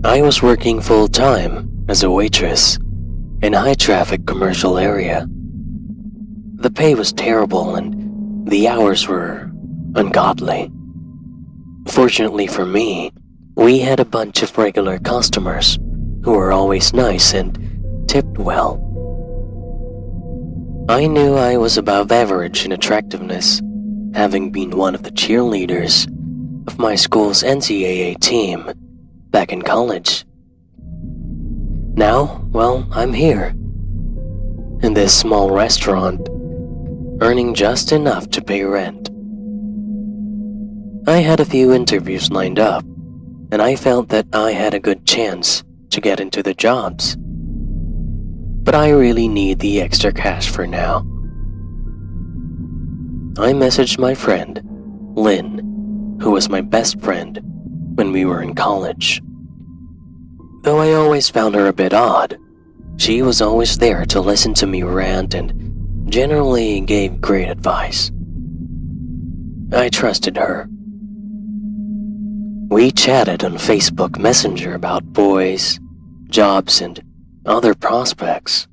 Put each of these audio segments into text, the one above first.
I was working full-time as a waitress in a high-traffic commercial area. The pay was terrible and the hours were ungodly. Fortunately for me, we had a bunch of regular customers who were always nice and tipped well. I knew I was above average in attractiveness, having been one of the cheerleaders of my school's NCAA team back in college. Now, well, I'm here, in this small restaurant, earning just enough to pay rent. I had a few interviews lined up, and I felt that I had a good chance to get into the jobs. But I really need the extra cash for now. I messaged my friend, Lynn, who was my best friend when we were in college. Though I always found her a bit odd, she was always there to listen to me rant and generally gave great advice. I trusted her. We chatted on Facebook Messenger about boys, jobs, and other prospects.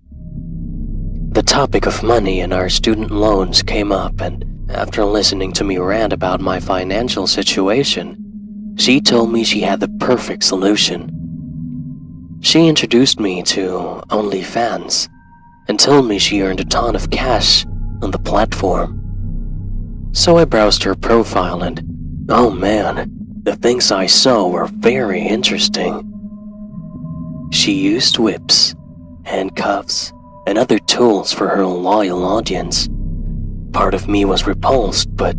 The topic of money and our student loans came up, and after listening to me rant about my financial situation, she told me she had the perfect solution. She introduced me to Onlyfans and told me she earned a ton of cash on the platform. So I browsed her profile and, oh man, the things I saw were very interesting. She used whips, handcuffs, and other tools for her loyal audience. Part of me was repulsed, but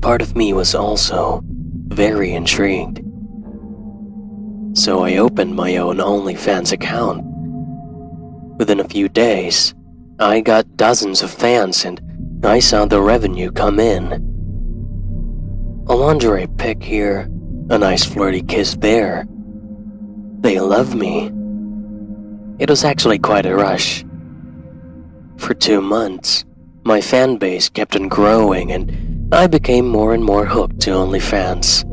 part of me was also very intrigued. So I opened my own OnlyFans account. Within a few days, I got dozens of fans and I saw the revenue come in. A lingerie pic here, a nice flirty kiss there. They love me. It was actually quite a rush. For 2 months, my fan base kept on growing and I became more and more hooked to OnlyFans.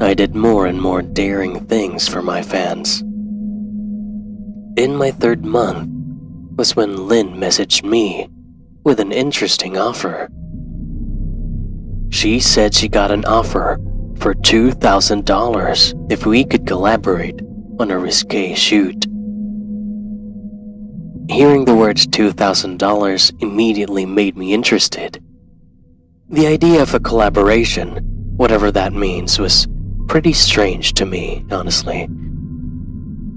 I did more and more daring things for my fans. In my 3rd month was when Lynn messaged me with an interesting offer. She said she got an offer for $2,000 if we could collaborate on a risque shoot. Hearing the words $2,000 immediately made me interested. The idea of a collaboration, whatever that means, was pretty strange to me, honestly.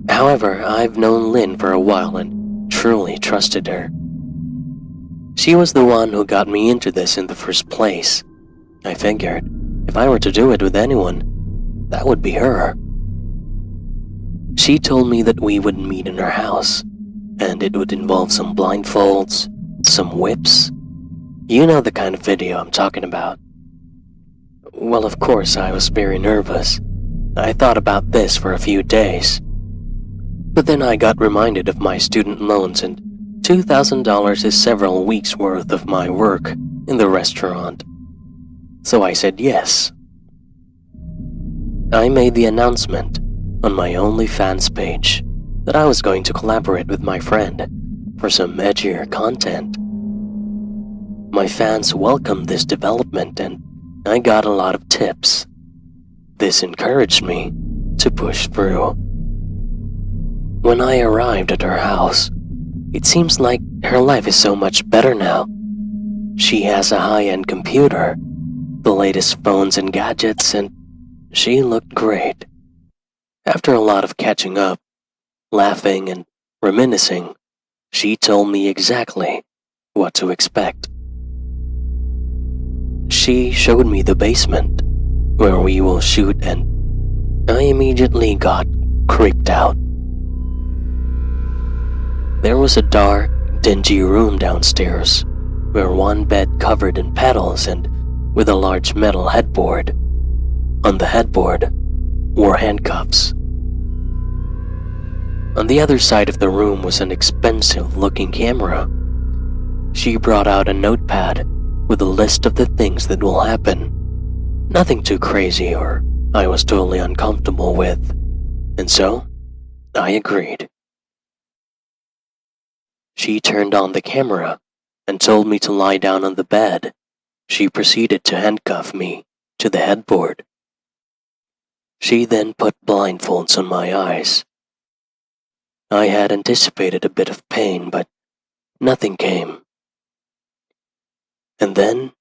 However, I've known Lynn for a while and truly trusted her. She was the one who got me into this in the first place. I figured, if I were to do it with anyone, that would be her. She told me that we would meet in her house, and it would involve some blindfolds, some whips. You know the kind of video I'm talking about. Well, of course, I was very nervous. I thought about this for a few days. But then I got reminded of my student loans, and $2,000 is several weeks' worth of my work in the restaurant. So I said yes. I made the announcement on my OnlyFans page that I was going to collaborate with my friend for some edgier content. My fans welcomed this development and I got a lot of tips. This encouraged me to push through. When I arrived at her house, it seems like her life is so much better now. She has a high-end computer, the latest phones and gadgets, and she looked great. After a lot of catching up, laughing and reminiscing, she told me exactly what to expect. She showed me the basement where we will shoot, and I immediately got creeped out. There was a dark, dingy room downstairs where one bed covered in petals and with a large metal headboard. On the headboard were handcuffs. On the other side of the room was an expensive-looking camera. She brought out a notepad with a list of the things that will happen. Nothing too crazy or I was totally uncomfortable with, and so I agreed. She turned on the camera and told me to lie down on the bed. She proceeded to handcuff me to the headboard. She then put blindfolds on my eyes. I had anticipated a bit of pain, but nothing came. And then,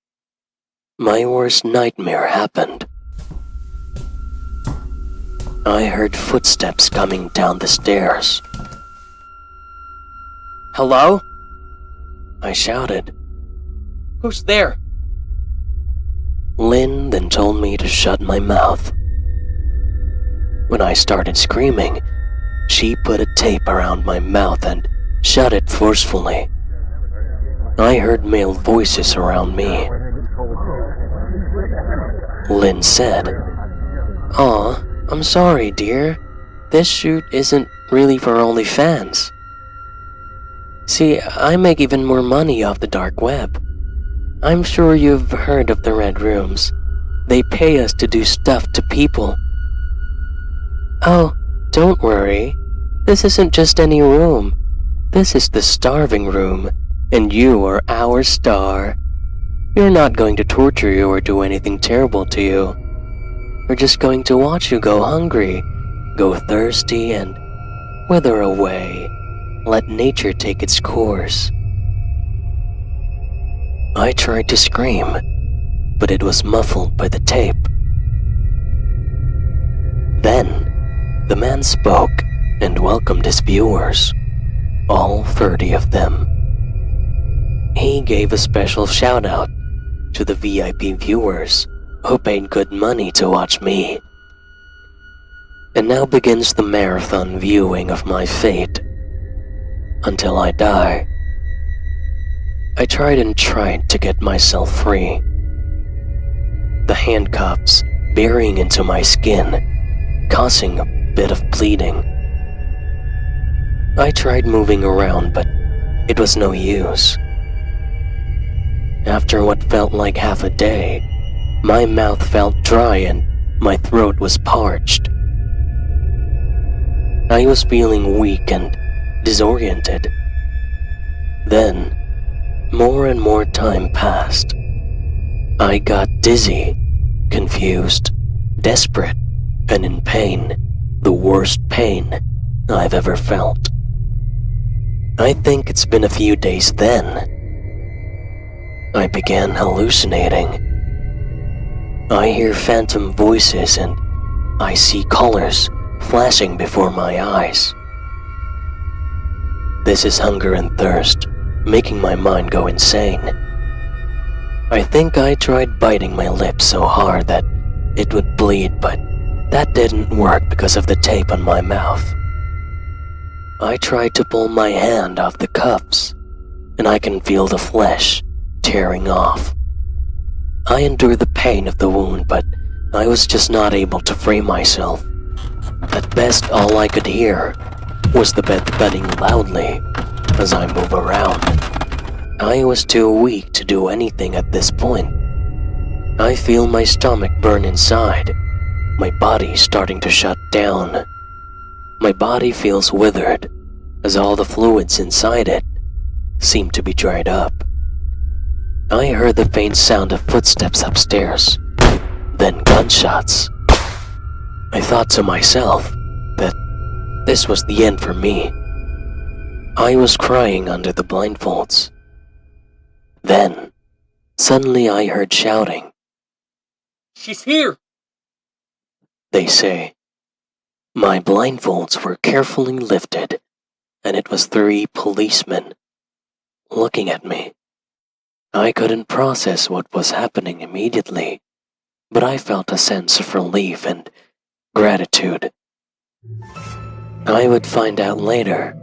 my worst nightmare happened. I heard footsteps coming down the stairs. Hello? I shouted. Who's there? Lynn then told me to shut my mouth. When I started screaming, she put a tape around my mouth and shut it forcefully. I heard male voices around me. Lynn said, "Aw, I'm sorry, dear. This shoot isn't really for Onlyfans. See, I make even more money off the dark web. I'm sure you've heard of the Red Rooms. They pay us to do stuff to people." "Oh, don't worry. This isn't just any room. This is the starving room, and you are our star. We're not going to torture you or do anything terrible to you. We're just going to watch you go hungry, go thirsty, and wither away. Let nature take its course." I tried to scream, but it was muffled by the tape. Then, the man spoke and welcomed his viewers, all 30 of them. He gave a special shout-out to the VIP viewers who paid good money to watch me. And now begins the marathon viewing of my fate. Until I die. I tried and tried to get myself free. The handcuffs burying into my skin, causing a bit of bleeding. I tried moving around, but it was no use. After what felt like half a day, my mouth felt dry and my throat was parched. I was feeling weak and disoriented. Then, more and more time passed. I got dizzy, confused, desperate, and in pain, the worst pain I've ever felt. I think it's been a few days then. I began hallucinating. I hear phantom voices and I see colors flashing before my eyes. This is hunger and thirst, making my mind go insane. I think I tried biting my lips so hard that it would bleed, but that didn't work because of the tape on my mouth. I tried to pull my hand off the cuffs, and I can feel the flesh tearing off. I endured the pain of the wound, but I was just not able to free myself. At best, all I could hear was the bed thudding loudly as I move around. I was too weak to do anything at this point. I feel my stomach burn inside, my body starting to shut down. My body feels withered, as all the fluids inside it seem to be dried up. I heard the faint sound of footsteps upstairs, then gunshots. I thought to myself that this was the end for me. I was crying under the blindfolds. Then, suddenly I heard shouting. "She's here!" They say. My blindfolds were carefully lifted, and it was 3 policemen looking at me. I couldn't process what was happening immediately, but I felt a sense of relief and gratitude. I would find out later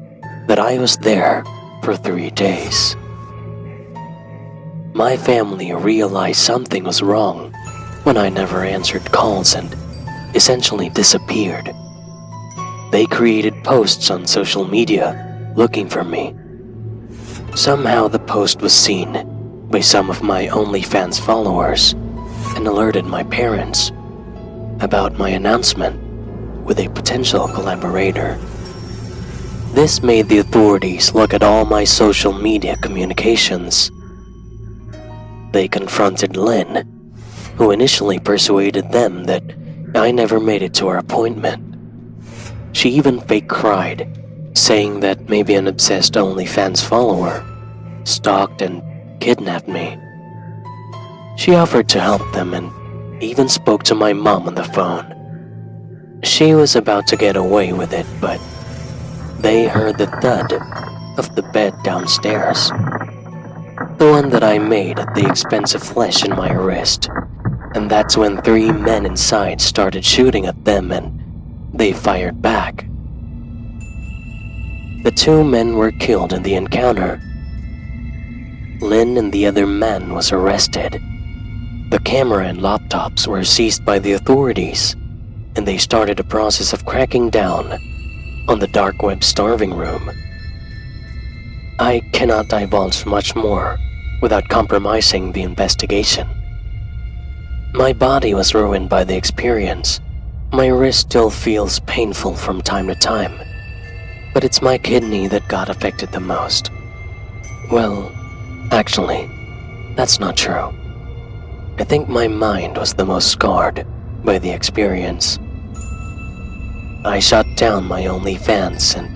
that I was there for 3 days. My family realized something was wrong when I never answered calls and essentially disappeared. They created posts on social media looking for me. Somehow the post was seen by some of my Onlyfans followers and alerted my parents. about my announcement with a potential collaborator. This made the authorities look at all my social media communications. They confronted Lynn, who initially persuaded them that I never made it to our appointment. She even fake cried, saying that maybe an obsessed Onlyfans follower stalked and kidnapped me. She offered to help them and even spoke to my mom on the phone. She was about to get away with it, but they heard the thud of the bed downstairs. The one that I made at the expense of flesh in my wrist. And that's when 3 men inside started shooting at them and they fired back. The 2 men were killed in the encounter. Lynn and the other man was arrested. The camera and laptops were seized by the authorities, and they started a process of cracking down on the dark web starving room. I cannot divulge much more without compromising the investigation. My body was ruined by the experience. My wrist still feels painful from time to time, but it's my kidney that got affected the most. Well, actually, that's not true. I think my mind was the most scarred by the experience. I shut down my Onlyfans and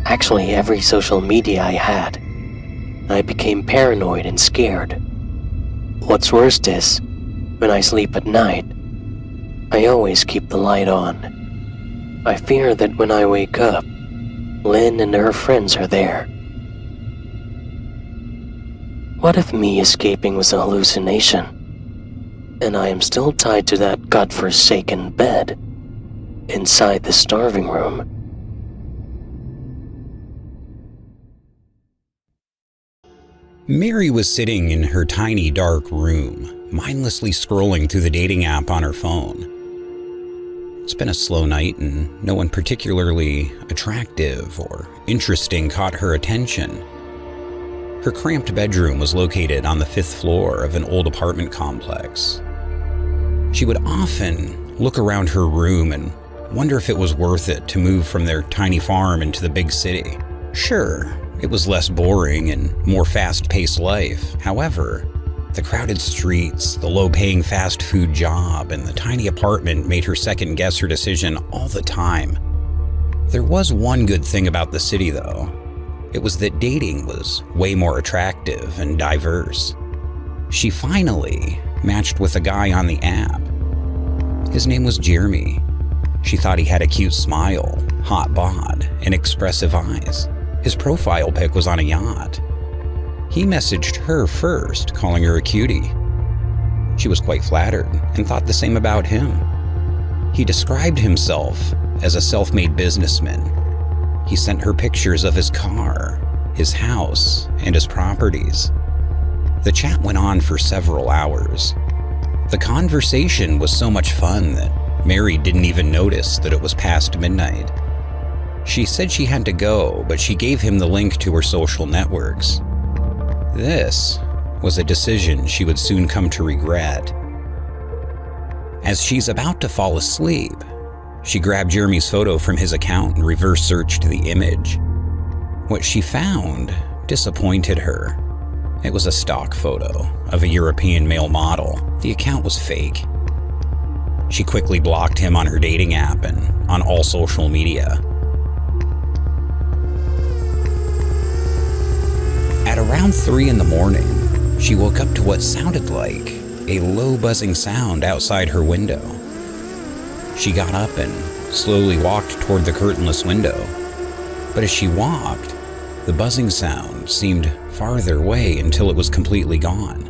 actually every social media I had. I became paranoid and scared. What's worse is, when I sleep at night, I always keep the light on. I fear that when I wake up, Lynn and her friends are there. What if me escaping was a hallucination, and I am still tied to that godforsaken bed inside the starving room? Mary was sitting in her tiny dark room, mindlessly scrolling through the dating app on her phone. It's been a slow night and no one particularly attractive or interesting caught her attention. Her cramped bedroom was located on the 5th floor of an old apartment complex. She would often look around her room and wonder if it was worth it to move from their tiny farm into the big city. Sure, it was less boring and more fast-paced life. However, the crowded streets, the low-paying fast food job, and the tiny apartment made her second-guess her decision all the time. There was one good thing about the city, though. It was that dating was way more attractive and diverse. She finally matched with a guy on the app. His name was Jeremy. She thought he had a cute smile, hot bod, and expressive eyes. His profile pic was on a yacht. He messaged her first, calling her a cutie. She was quite flattered and thought the same about him. He described himself as a self-made businessman. He sent her pictures of his car, his house, and his properties. The chat went on for several hours. The conversation was so much fun that Mary didn't even notice that it was past midnight. She said she had to go, but she gave him the link to her social networks. This was a decision she would soon come to regret. As she's about to fall asleep, she grabbed Jeremy's photo from his account and reverse searched the image. What she found disappointed her. It was a stock photo of a European male model. The account was fake. She quickly blocked him on her dating app and on all social media. At around 3 in the morning, she woke up to what sounded like a low buzzing sound outside her window. She got up and slowly walked toward the curtainless window. But as she walked, the buzzing sound seemed farther away until it was completely gone.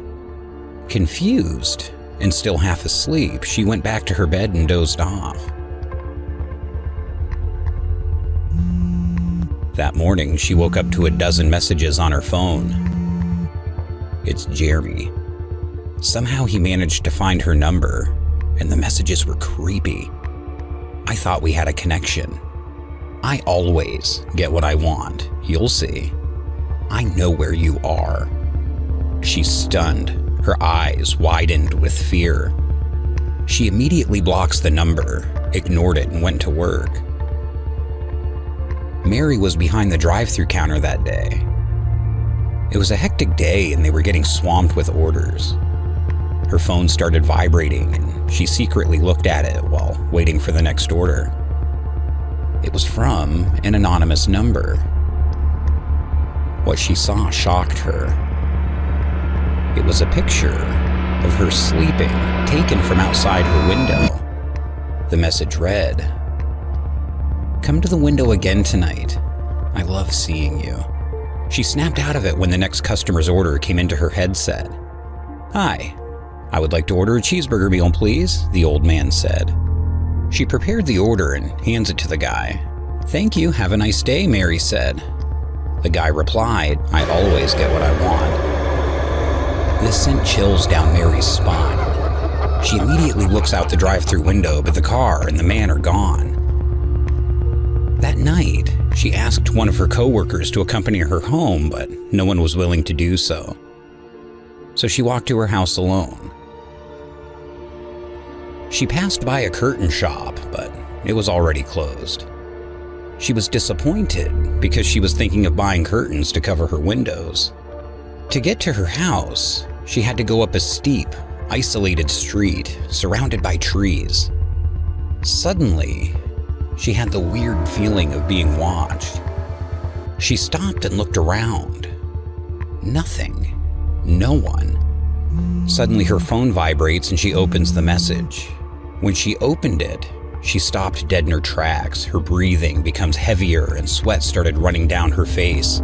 Confused and still half asleep, she went back to her bed and dozed off. That morning, she woke up to a dozen messages on her phone. It's Jeremy. Somehow he managed to find her number, and the messages were creepy. I thought we had a connection. I always get what I want, you'll see. I know where you are. She's stunned, her eyes widened with fear. She immediately blocks the number, ignored it, and went to work. Mary was behind the drive-thru counter that day. It was a hectic day and they were getting swamped with orders. Her phone started vibrating and she secretly looked at it while waiting for the next order. It was from an anonymous number. What she saw shocked her. It was a picture of her sleeping, taken from outside her window. The message read, "Come to the window again tonight. I love seeing you." She snapped out of it when the next customer's order came into her headset. "Hi, I would like to order a cheeseburger meal, please," the old man said. She prepared the order and hands it to the guy. "Thank you, have a nice day," Mary said. The guy replied, "I always get what I want." This sent chills down Mary's spine. She immediately looks out the drive-thru window, but the car and the man are gone. That night, she asked one of her coworkers to accompany her home, but no one was willing to do so. So she walked to her house alone. She passed by a curtain shop, but it was already closed. She was disappointed because she was thinking of buying curtains to cover her windows. To get to her house, she had to go up a steep, isolated street surrounded by trees. Suddenly, she had the weird feeling of being watched. She stopped and looked around. Nothing. No one. Suddenly her phone vibrates and she opens the message. When she opened it, she stopped dead in her tracks. Her breathing becomes heavier and sweat started running down her face.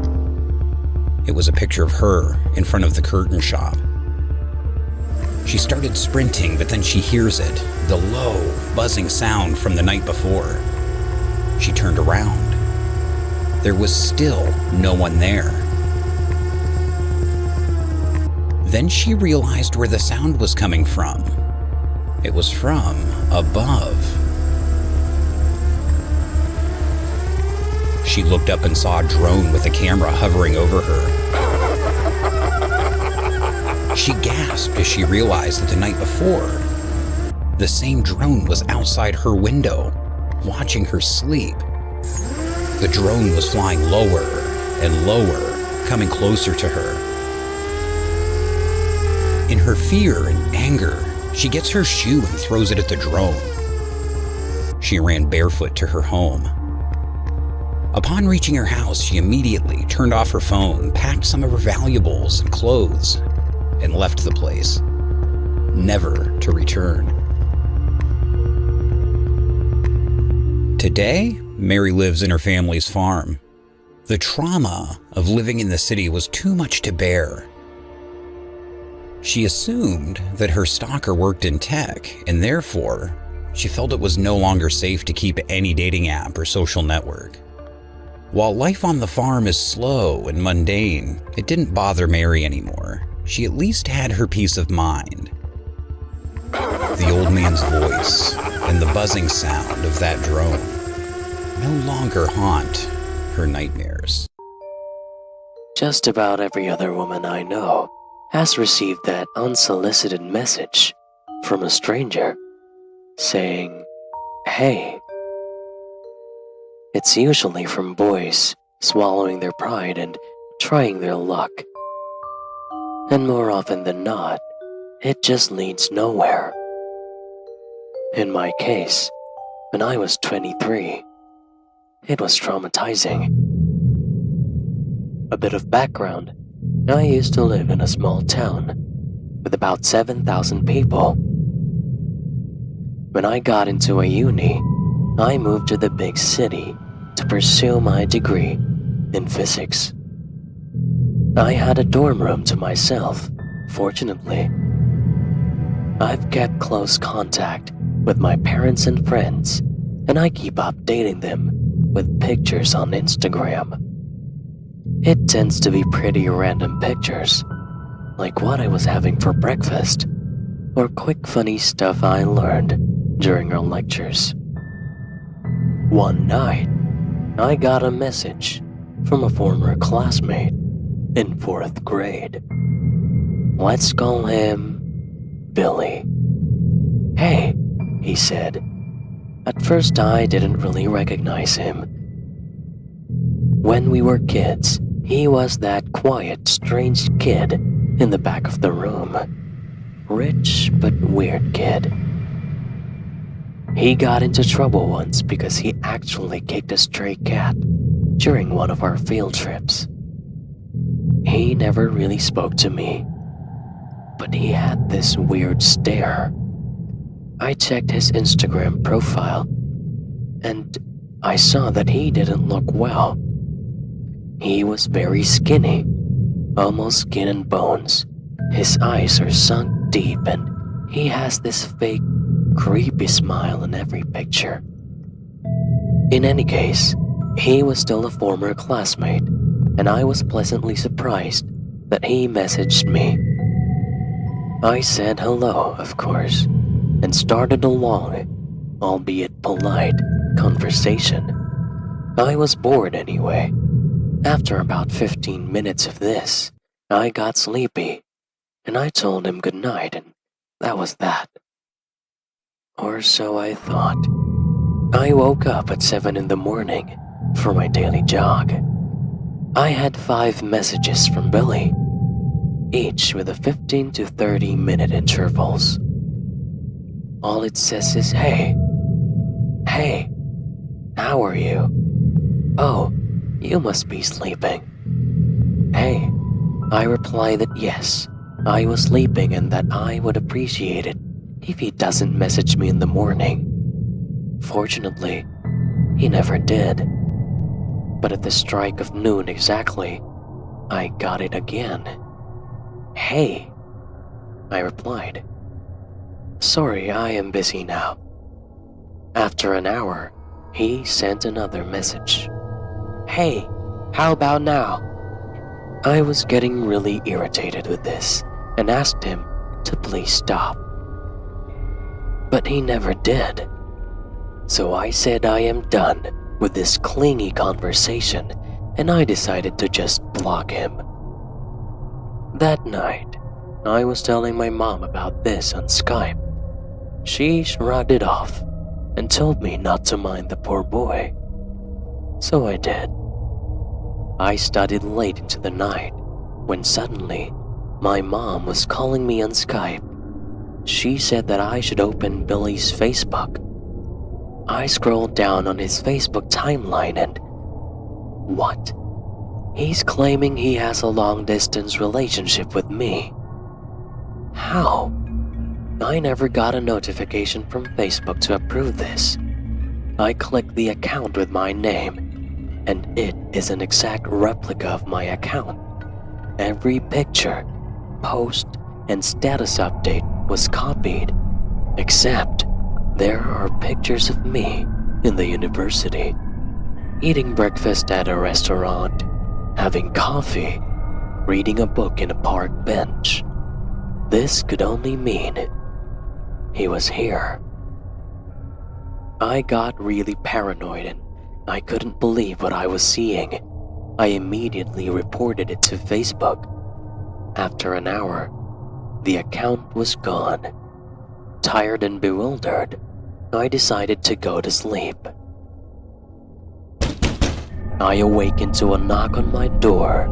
It was a picture of her in front of the curtain shop. She started sprinting, but then she hears it, the low, buzzing sound from the night before. She turned around. There was still no one there. Then she realized where the sound was coming from. It was from above. She looked up and saw a drone with a camera hovering over her. She gasped as she realized that the night before, the same drone was outside her window, watching her sleep. The drone was flying lower and lower, coming closer to her. In her fear and anger, she gets her shoe and throws it at the drone. She ran barefoot to her home. Upon reaching her house, she immediately turned off her phone, packed some of her valuables and clothes, and left the place, never to return. Today, Mary lives in her family's farm. The trauma of living in the city was too much to bear. She assumed that her stalker worked in tech, and therefore, she felt it was no longer safe to keep any dating app or social network. While life on the farm is slow and mundane, it didn't bother Mary anymore. She at least had her peace of mind. The old man's voice and the buzzing sound of that drone no longer haunt her nightmares. Just about every other woman I know has received that unsolicited message from a stranger saying, "Hey." It's usually from boys swallowing their pride and trying their luck. And more often than not, it just leads nowhere. In my case, when I was 23, it was traumatizing. A bit of background: I used to live in a small town with about 7,000 people. When I got into a uni, I moved to the big city to pursue my degree in physics. I had a dorm room to myself, fortunately. I've kept close contact with my parents and friends, and I keep updating them with pictures on Instagram. It tends to be pretty random pictures, like what I was having for breakfast, or quick funny stuff I learned during our lectures. One night, I got a message from a former classmate in 4th grade. Let's call him Billy. "Hey," he said. At first, I didn't really recognize him. When we were kids, he was that quiet, strange kid in the back of the room. Rich but weird kid. He got into trouble once because he actually kicked a stray cat during one of our field trips. He never really spoke to me, but he had this weird stare. I checked his Instagram profile, and I saw that he didn't look well. He was very skinny, almost skin and bones. His eyes are sunk deep, and he has this fake, creepy smile in every picture. In any case, he was still a former classmate, and I was pleasantly surprised that he messaged me. I said hello, of course, and started a long, albeit polite, conversation. I was bored anyway. After about 15 minutes of this, I got sleepy, and I told him good night, and that was that. Or so I thought. I woke up at 7 in the morning for my daily jog. I had 5 messages from Billy, each with a 15 to 30 minute intervals. All it says is, "Hey. Hey, how are you? Oh, you must be sleeping." Hey, I replied that yes, I was sleeping and that I would appreciate it if he doesn't message me in the morning. Fortunately, he never did. But at the strike of noon exactly, I got it again. "Hey," I replied. "Sorry, I am busy now." After an hour, he sent another message. "Hey, how about now?" I was getting really irritated with this and asked him to please stop. But he never did. So I said I am done with this clingy conversation, and I decided to just block him. That night, I was telling my mom about this on Skype. She shrugged it off and told me not to mind the poor boy. So I did. I studied late into the night when suddenly my mom was calling me on Skype. She said that I should open Billy's Facebook. I scrolled down on his Facebook timeline and what? He's claiming he has a long-distance relationship with me. How? I never got a notification from Facebook to approve this. I clicked the account with my name, and it is an exact replica of my account. Every picture, post, and status update was copied, except there are pictures of me in the university, eating breakfast at a restaurant, having coffee, reading a book in a park bench. This could only mean he was here. I got really paranoid and I couldn't believe what I was seeing. I immediately reported it to Facebook. After an hour, the account was gone. Tired and bewildered, I decided to go to sleep. I awakened to a knock on my door.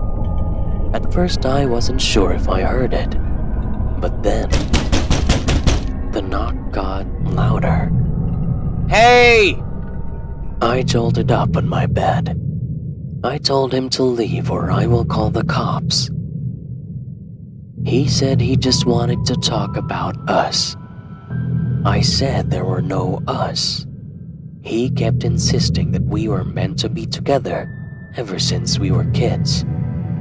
At first, I wasn't sure if I heard it, but then the knock got louder. Hey! I jolted up on my bed. I told him to leave or I will call the cops. He said he just wanted to talk about us. I said there were no us. He kept insisting that we were meant to be together ever since we were kids,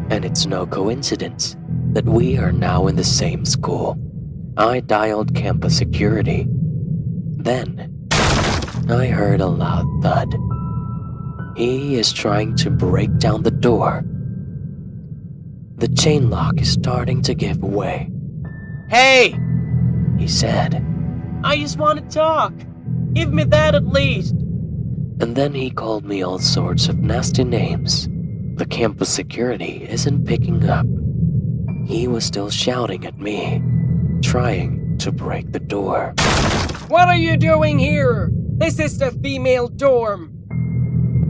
and it's no coincidence that we are now in the same school. I dialed campus security. Then, I heard a loud thud. He is trying to break down the door. The chain lock is starting to give way. Hey! He said. I just want to talk. Give me that at least. And then he called me all sorts of nasty names. The campus security isn't picking up. He was still shouting at me, trying to break the door. What are you doing here? This is the female dorm.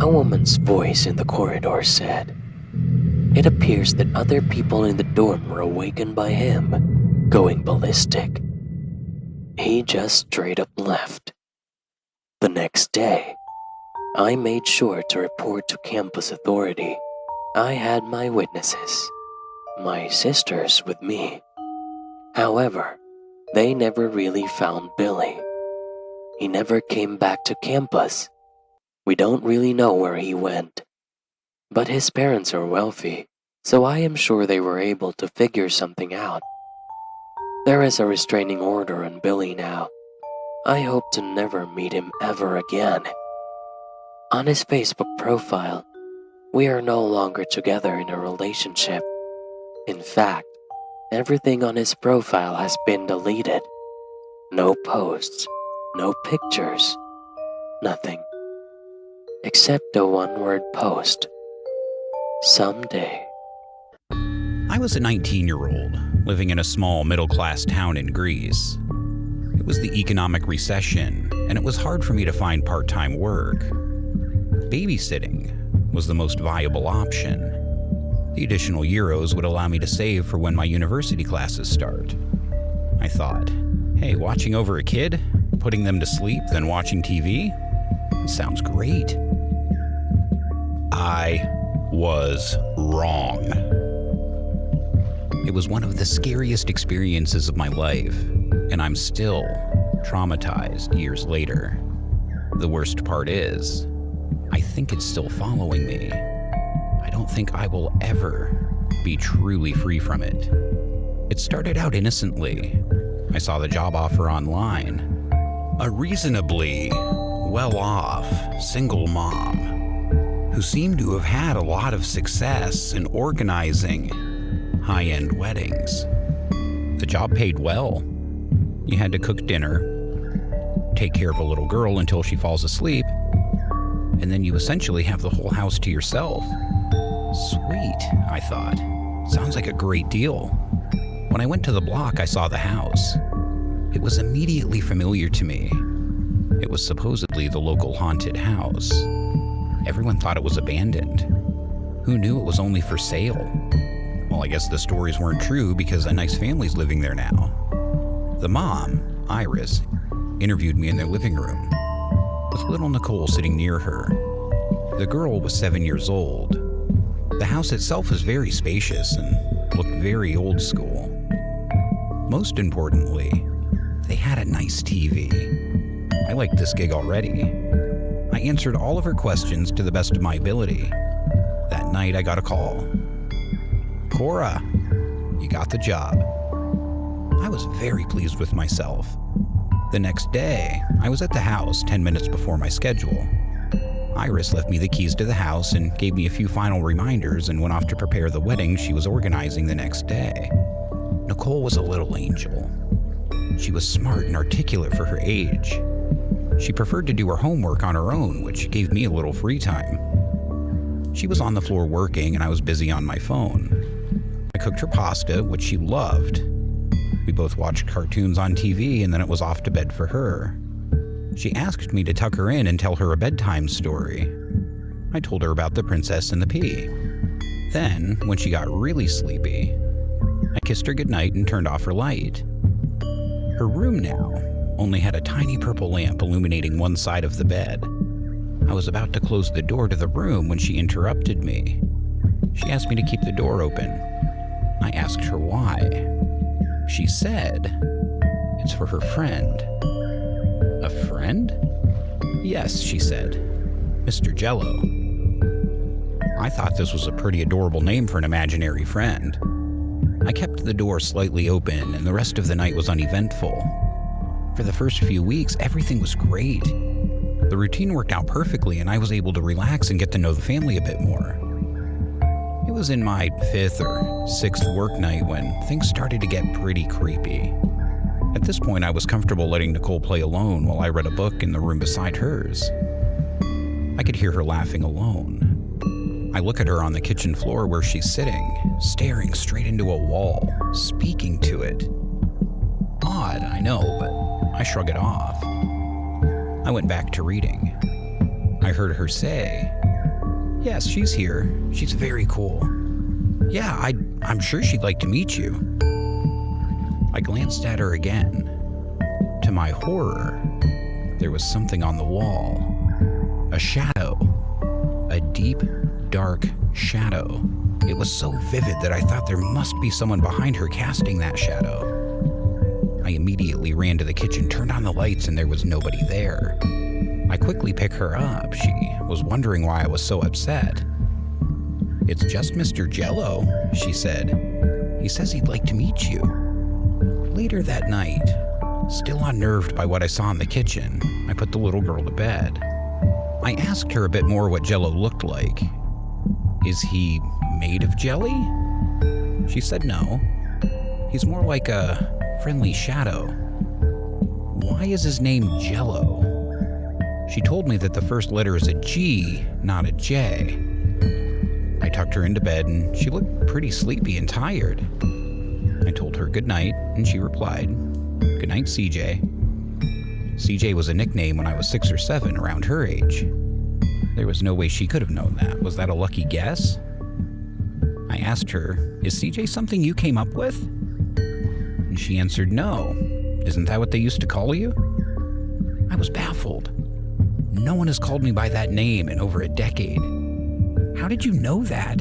A woman's voice in the corridor said. It appears that other people in the dorm were awakened by him, going ballistic. He just straight up left. The next day, I made sure to report to campus authority. I had my witnesses, my sisters with me. However, they never really found Billy. He never came back to campus. We don't really know where he went. But his parents are wealthy, so I am sure they were able to figure something out. There is a restraining order on Billy now. I hope to never meet him ever again. On his Facebook profile, we are no longer together in a relationship. In fact, everything on his profile has been deleted. No posts, no pictures, nothing. Except a one-word post. Someday. I was a 19-year-old living in a small middle-class town in Greece. It was the economic recession, and it was hard for me to find part-time work. Babysitting was the most viable option. The additional euros would allow me to save for when my university classes start. I thought, hey, watching over a kid, putting them to sleep, then watching TV? Sounds great. I was wrong. It was one of the scariest experiences of my life, and I'm still traumatized years later. The worst part is, I think it's still following me. I don't think I will ever be truly free from it. It started out innocently. I saw the job offer online. A reasonably well-off single mom who seemed to have had a lot of success in organizing high-end weddings. The job paid well. You had to cook dinner, take care of a little girl until she falls asleep, and then you essentially have the whole house to yourself. Sweet, I thought. Sounds like a great deal. When I went to the block, I saw the house. It was immediately familiar to me. It was supposedly the local haunted house. Everyone thought it was abandoned. Who knew it was only for sale? Well, I guess the stories weren't true because a nice family's living there now. The mom, Iris, interviewed me in their living room, with little Nicole sitting near her. The girl was 7 years old. The house itself was very spacious and looked very old school. Most importantly, they had a nice TV. I liked this gig already. I answered all of her questions to the best of my ability. That night I got a call. Cora, you got the job. I was very pleased with myself. The next day, I was at the house 10 minutes before my schedule. Iris left me the keys to the house and gave me a few final reminders and went off to prepare the wedding she was organizing the next day. Nicole was a little angel. She was smart and articulate for her age. She preferred to do her homework on her own, which gave me a little free time. She was on the floor working and I was busy on my phone. I cooked her pasta, which she loved. We both watched cartoons on TV and then it was off to bed for her. She asked me to tuck her in and tell her a bedtime story. I told her about the Princess and the Pea. Then, when she got really sleepy, I kissed her goodnight and turned off her light. Her room now only had a tiny purple lamp illuminating one side of the bed. I was about to close the door to the room when she interrupted me. She asked me to keep the door open. I asked her why. She said, it's for her friend. A friend? Yes, she said. Mr. Jello. I thought this was a pretty adorable name for an imaginary friend. I kept the door slightly open and the rest of the night was uneventful. For the first few weeks, everything was great. The routine worked out perfectly and I was able to relax and get to know the family a bit more. It was in my 5th or 6th work night when things started to get pretty creepy. At this point, I was comfortable letting Nicole play alone while I read a book in the room beside hers. I could hear her laughing alone. I look at her on the kitchen floor where she's sitting, staring straight into a wall, speaking to it. odd, I know, but I shrug it off. I went back to reading. I heard her say, "Yes, she's here. She's very cool. Yeah, I'm sure she'd like to meet you." I glanced at her again. To my horror, there was something on the wall. A shadow. A deep, dark shadow. It was so vivid that I thought there must be someone behind her casting that shadow. I immediately ran to the kitchen, turned on the lights, and there was nobody there. I quickly picked her up. She was wondering why I was so upset. "It's just Mr. Jello," she said. "He says he'd like to meet you." Later that night, still unnerved by what I saw in the kitchen, I put the little girl to bed. I asked her a bit more what Jello looked like. "Is he made of jelly?" She said no. "He's more like a friendly shadow." "Why is his name Jello?" She told me that the first letter is a G, not a J. I tucked her into bed and she looked pretty sleepy and tired. I told her good night and she replied, "Good night, CJ." CJ was a nickname when I was 6 or 7, around her age. There was no way she could have known that. Was that a lucky guess? I asked her, "Is CJ something you came up with?" And she answered, "No. Isn't that what they used to call you?" I was baffled. No one has called me by that name in over a decade. "How did you know that?"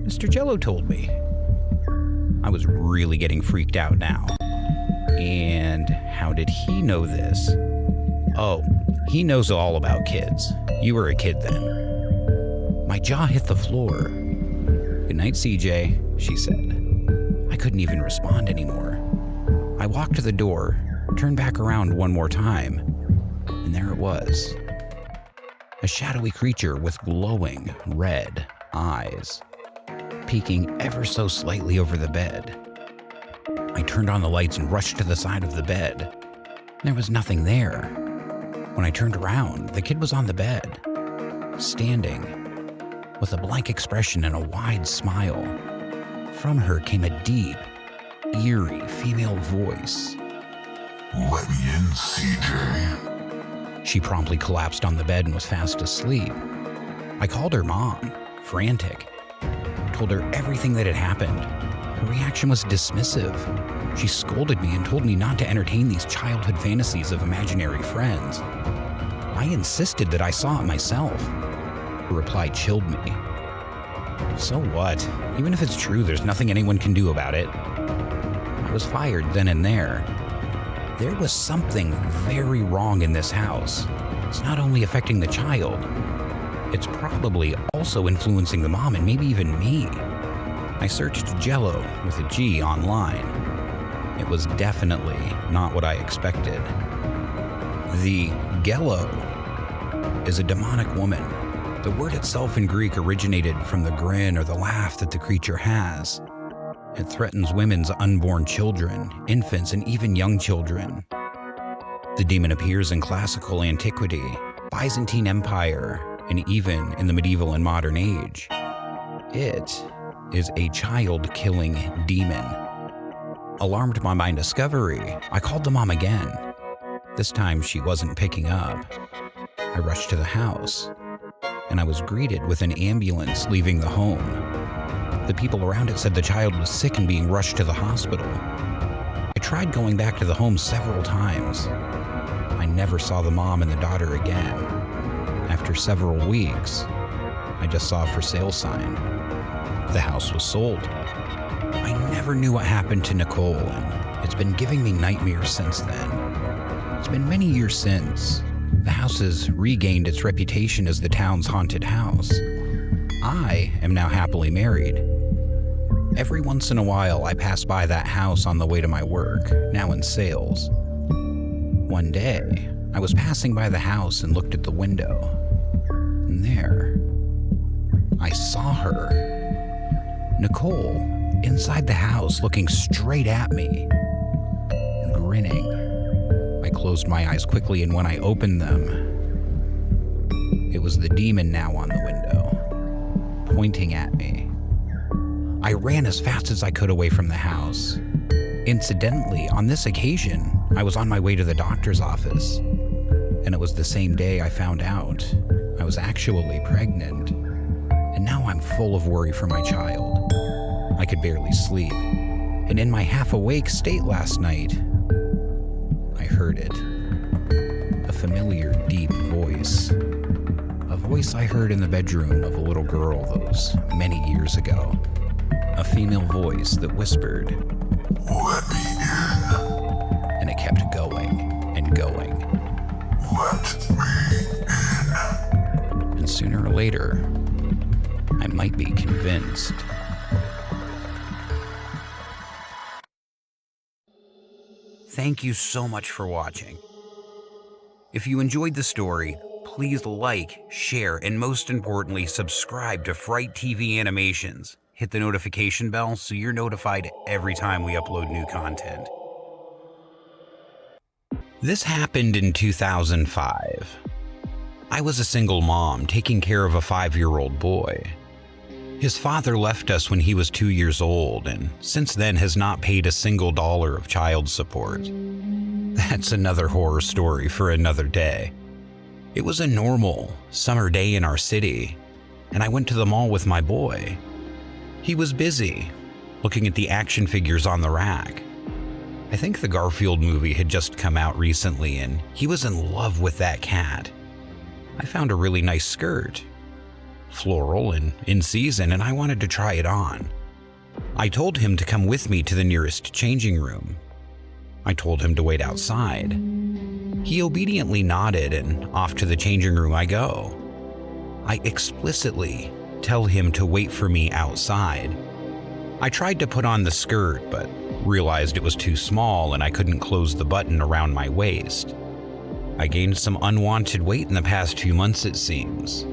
"Mr. Jello told me." I was really getting freaked out now. "And how did he know this?" "Oh, he knows all about kids. You were a kid then." My jaw hit the floor. "Good night, CJ," she said. I couldn't even respond anymore. I walked to the door, turned back around one more time, and there it was. A shadowy creature with glowing red eyes, peeking ever so slightly over the bed. I turned on the lights and rushed to the side of the bed. There was nothing there. When I turned around, the kid was on the bed, standing, with a blank expression and a wide smile. From her came a deep, eerie female voice. "Let me in, CJ." She promptly collapsed on the bed and was fast asleep. I called her mom, frantic. Told her everything that had happened. Her reaction was dismissive. She scolded me and told me not to entertain these childhood fantasies of imaginary friends. I insisted that I saw it myself. Her reply chilled me. "So what? Even if it's true, there's nothing anyone can do about it." I was fired then and there. There was something very wrong in this house. It's not only affecting the child, it's probably also influencing the mom and maybe even me. I searched Jello with a G online. It was definitely not what I expected. The Gello is a demonic woman. The word itself in Greek originated from the grin or the laugh that the creature has. It threatens women's unborn children, infants, and even young children. The demon appears in classical antiquity, Byzantine Empire, and even in the medieval and modern age. It is a child-killing demon. Alarmed by my discovery, I called the mom again. This time she wasn't picking up. I rushed to the house, and I was greeted with an ambulance leaving the home. The people around it said the child was sick and being rushed to the hospital. I tried going back to the home several times. I never saw the mom and the daughter again. After several weeks, I just saw a for sale sign. The house was sold. I never knew what happened to Nicole, and it's been giving me nightmares since then. It's been many years since. The house has regained its reputation as the town's haunted house. I am now happily married. Every once in a while, I pass by that house on the way to my work, now in sales. One day, I was passing by the house and looked at the window. And there, I saw her. Nicole, inside the house, looking straight at me, grinning. I closed my eyes quickly, and when I opened them, it was the demon now on the window, pointing at me. I ran as fast as I could away from the house. Incidentally, on this occasion, I was on my way to the doctor's office, and it was the same day I found out I was actually pregnant, and now I'm full of worry for my child. I could barely sleep, and in my half-awake state last night, I heard it. A familiar, deep voice. A voice I heard in the bedroom of a little girl those many years ago. A female voice that whispered, Let me in. and it kept going and going. Let me in. And sooner or later, I might be convinced. Thank you so much for watching. If you enjoyed the story, please like, share, and most importantly, subscribe to Fright TV Animations. Hit the notification bell so you're notified every time we upload new content. This happened in 2005. I was a single mom taking care of a 5-year-old boy. His father left us when he was 2 years old and since then has not paid a single dollar of child support. That's another horror story for another day. It was a normal summer day in our city, and I went to the mall with my boy. He was busy, looking at the action figures on the rack. I think the Garfield movie had just come out recently, and he was in love with that cat. I found a really nice skirt, floral and in season, and I wanted to try it on. I told him to come with me to the nearest changing room. I told him to wait outside. He obediently nodded, and off to the changing room I go. I explicitly tell him to wait for me outside. I tried to put on the skirt, but realized it was too small and I couldn't close the button around my waist. I gained some unwanted weight in the past few months, it seems.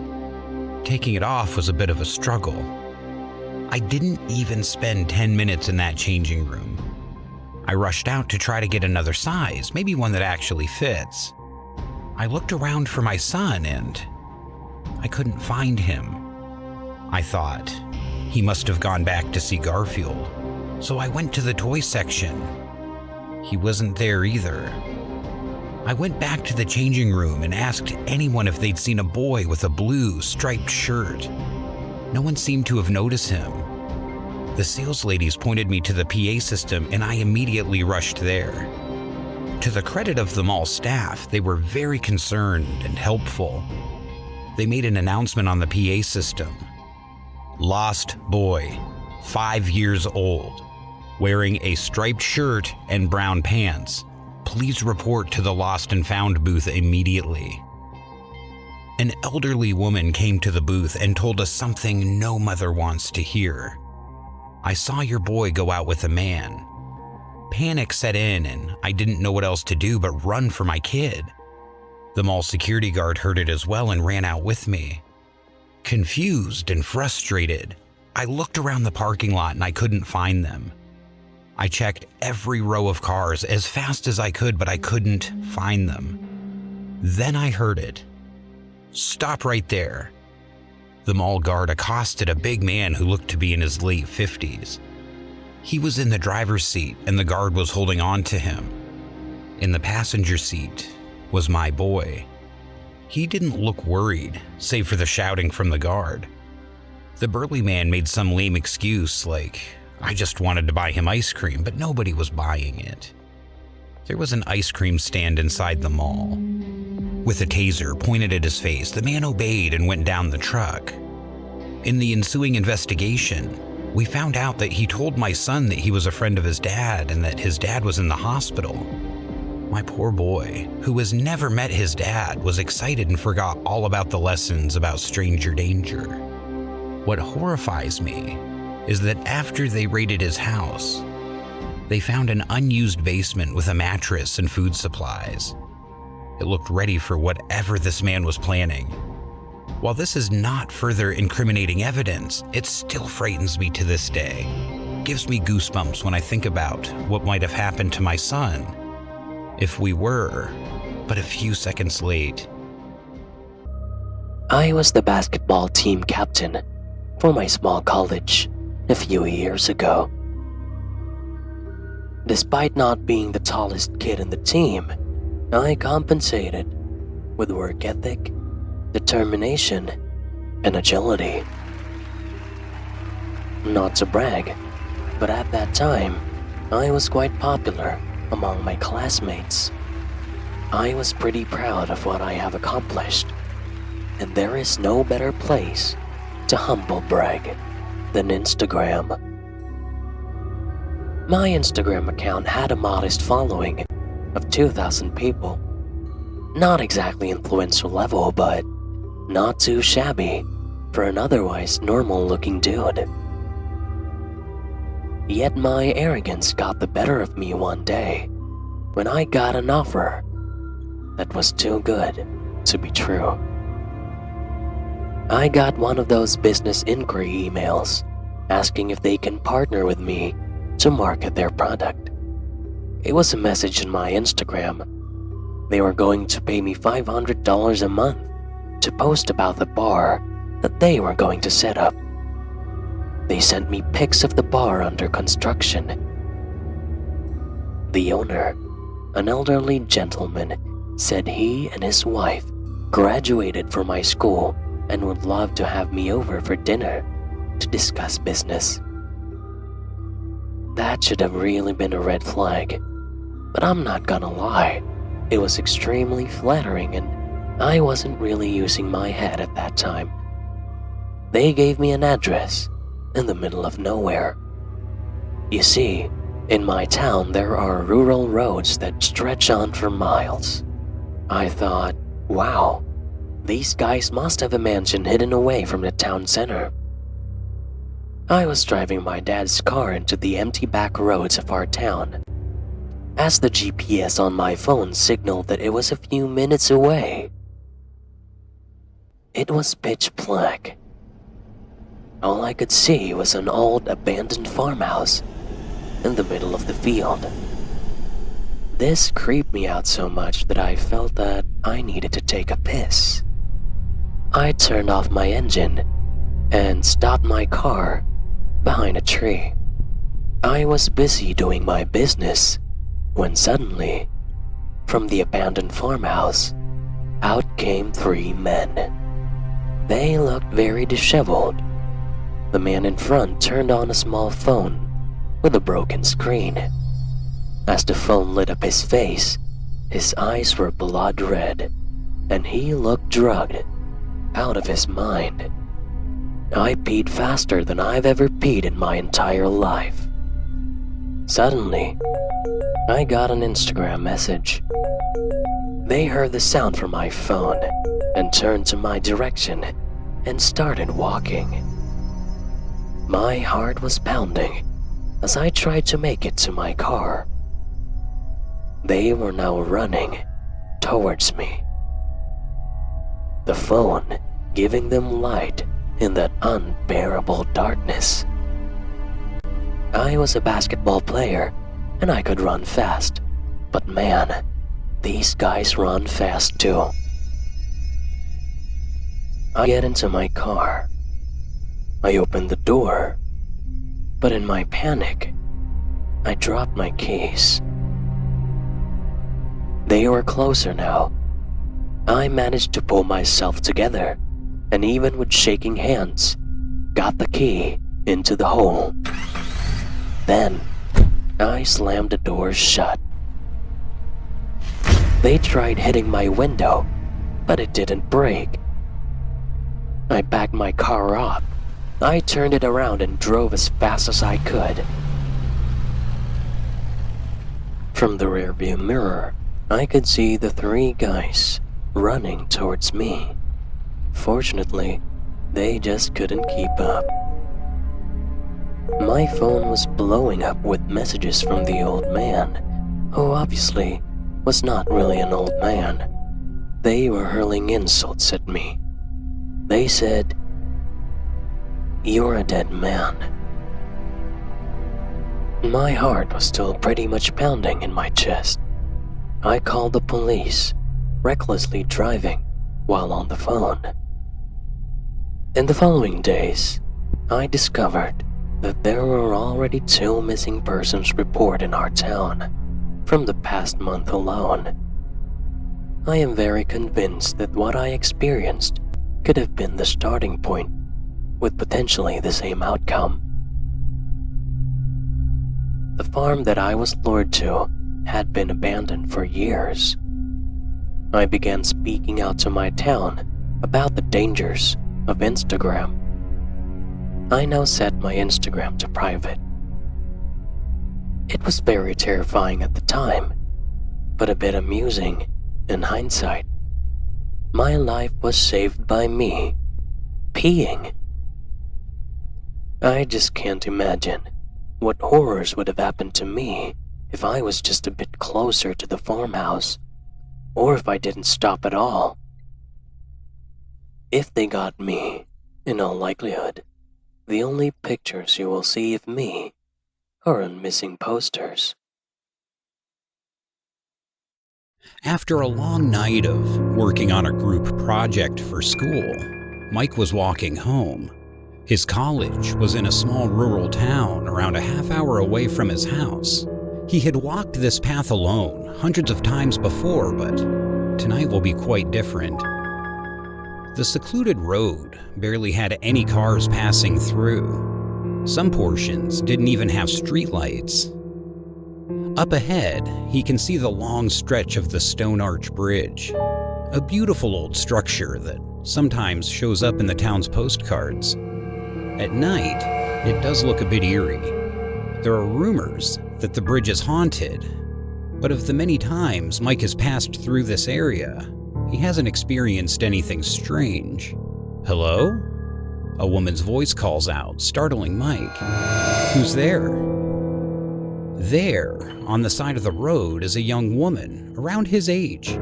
Taking it off was a bit of a struggle. I didn't even spend 10 minutes in that changing room. I rushed out to try to get another size, maybe one that actually fits. I looked around for my son and I couldn't find him. I thought he must have gone back to see Garfield, so I went to the toy section. He wasn't there either. I went back to the changing room and asked anyone if they'd seen a boy with a blue striped shirt. No one seemed to have noticed him. The sales ladies pointed me to the PA system and I immediately rushed there. To the credit of the mall staff, they were very concerned and helpful. They made an announcement on the PA system. Lost boy, 5 years old, wearing a striped shirt and brown pants. Please report to the lost and found booth immediately. An elderly woman came to the booth and told us something no mother wants to hear. I saw your boy go out with a man. Panic set in and I didn't know what else to do but run for my kid. The mall security guard heard it as well and ran out with me. Confused and frustrated, I looked around the parking lot and I couldn't find them. I checked every row of cars as fast as I could, but I couldn't find them. Then I heard it. Stop right there. The mall guard accosted a big man who looked to be in his late 50s. He was in the driver's seat and the guard was holding on to him. In the passenger seat was my boy. He didn't look worried, save for the shouting from the guard. The burly man made some lame excuse like, I just wanted to buy him ice cream, but nobody was buying it. There was an ice cream stand inside the mall. With a taser pointed at his face, the man obeyed and went down the truck. In the ensuing investigation, we found out that he told my son that he was a friend of his dad and that his dad was in the hospital. My poor boy, who has never met his dad, was excited and forgot all about the lessons about stranger danger. What horrifies me is that after they raided his house, they found an unused basement with a mattress and food supplies. It looked ready for whatever this man was planning. While this is not further incriminating evidence, it still frightens me to this day. Gives me goosebumps when I think about what might have happened to my son if we were but a few seconds late. I was the basketball team captain for my small college a few years ago. Despite not being the tallest kid in the team, I compensated with work ethic, determination, and agility. Not to brag, but at that time, I was quite popular among my classmates. I was pretty proud of what I have accomplished, and there is no better place to humble brag than Instagram. My Instagram account had a modest following of 2,000 people. Not exactly influential level, but not too shabby for an otherwise normal-looking dude. Yet my arrogance got the better of me one day when I got an offer that was too good to be true. I got one of those business inquiry emails asking if they can partner with me to market their product. It was a message in my Instagram. They were going to pay me $500 a month to post about the bar that they were going to set up. They sent me pics of the bar under construction. The owner, an elderly gentleman, said he and his wife graduated from my school and would love to have me over for dinner to discuss business. That should have really been a red flag, but I'm not gonna lie, it was extremely flattering and I wasn't really using my head at that time. They gave me an address in the middle of nowhere. You see, in my town there are rural roads that stretch on for miles. I thought, wow, these guys must have a mansion hidden away from the town center. I was driving my dad's car into the empty back roads of our town, as the GPS on my phone signaled that it was a few minutes away. It was pitch black. All I could see was an old abandoned farmhouse in the middle of the field. This creeped me out so much that I felt that I needed to take a piss. I turned off my engine and stopped my car behind a tree. I was busy doing my business when suddenly, from the abandoned farmhouse, out came 3 men. They looked very disheveled. The man in front turned on a small phone with a broken screen. As the phone lit up his face, his eyes were blood red, and he looked drugged, out of his mind. I peed faster than I've ever peed in my entire life. Suddenly, I got an Instagram message. They heard the sound from my phone and turned to my direction and started walking. My heart was pounding as I tried to make it to my car. They were now running towards me, the phone giving them light in that unbearable darkness. I was a basketball player and I could run fast, but man, these guys run fast too. I get into my car. I opened the door, but in my panic, I dropped my keys. They were closer now. I managed to pull myself together, and even with shaking hands, got the key into the hole. Then, I slammed the door shut. They tried hitting my window, but it didn't break. I backed my car up. I turned it around and drove as fast as I could. From the rearview mirror, I could see the 3 guys running towards me. Fortunately, they just couldn't keep up. My phone was blowing up with messages from the old man, who obviously was not really an old man. They were hurling insults at me. They said, "You're a dead man." My heart was still pretty much pounding in my chest. I called the police, recklessly driving while on the phone. In the following days, I discovered that there were already 2 missing persons reported in our town from the past month alone. I am very convinced that what I experienced could have been the starting point, with potentially the same outcome. The farm that I was lured to had been abandoned for years. I began speaking out to my town about the dangers of Instagram. I now set my Instagram to private. It was very terrifying at the time, but a bit amusing in hindsight. My life was saved by me peeing. I just can't imagine what horrors would have happened to me if I was just a bit closer to the farmhouse, or if I didn't stop at all. If they got me, in all likelihood, the only pictures you will see of me are on missing posters. After a long night of working on a group project for school, Mike was walking home. His college was in a small rural town around a half hour away from his house. He had walked this path alone hundreds of times before, but tonight will be quite different. The secluded road barely had any cars passing through. Some portions didn't even have streetlights. Up ahead, he can see the long stretch of the Stone Arch Bridge, a beautiful old structure that sometimes shows up in the town's postcards. At night, it does look a bit eerie. There are rumors that the bridge is haunted, but of the many times Mike has passed through this area, he hasn't experienced anything strange. Hello? A woman's voice calls out, startling Mike. Who's there? There, on the side of the road, is a young woman around his age.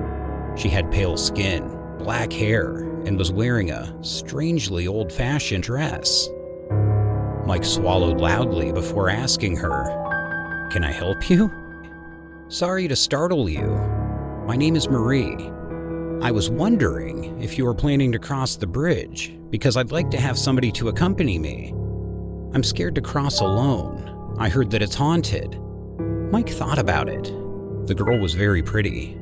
She had pale skin, black hair, and was wearing a strangely old-fashioned dress. Mike swallowed loudly before asking her, "Can I help you?" "Sorry to startle you. My name is Marie. I was wondering if you were planning to cross the bridge, because I'd like to have somebody to accompany me. I'm scared to cross alone. I heard that it's haunted." Mike thought about it. The girl was very pretty.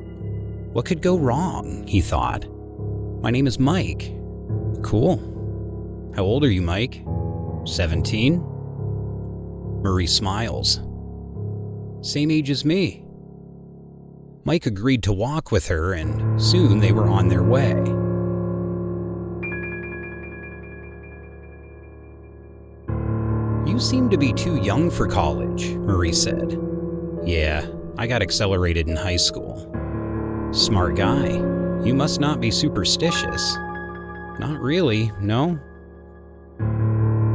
What could go wrong, he thought. "My name is Mike." "Cool. How old are you, Mike?" 17? Marie smiles. "Same age as me." Mike agreed to walk with her, and soon they were on their way. "You seem to be too young for college," Marie said. "Yeah, I got accelerated in high school." "Smart guy. You must not be superstitious." "Not really, no."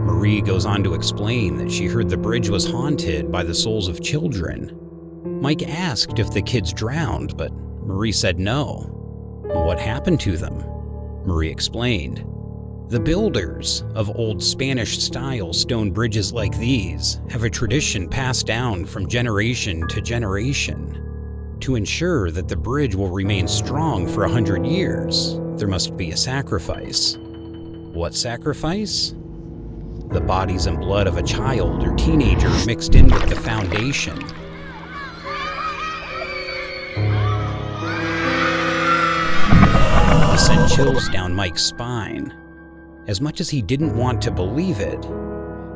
Marie goes on to explain that she heard the bridge was haunted by the souls of children. Mike asked if the kids drowned, but Marie said no. What happened to them? Marie explained. The builders of old Spanish-style stone bridges like these have a tradition passed down from generation to generation. To ensure that the bridge will remain strong for 100 years, there must be a sacrifice. What sacrifice? The bodies and blood of a child or teenager mixed in with the foundation. This sent chills down Mike's spine. As much as he didn't want to believe it,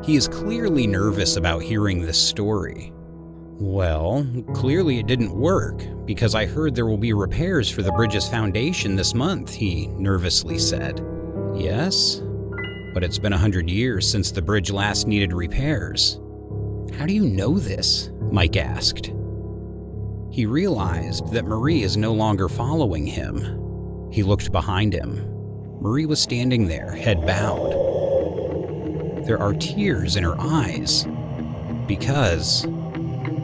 he is clearly nervous about hearing this story. "Well, clearly it didn't work, because I heard there will be repairs for the bridge's foundation this month," he nervously said. "Yes? But it's been 100 years since the bridge last needed repairs." "How do you know this?" Mike asked. He realized that Marie is no longer following him. He looked behind him. Marie was standing there, head bowed. There are tears in her eyes, because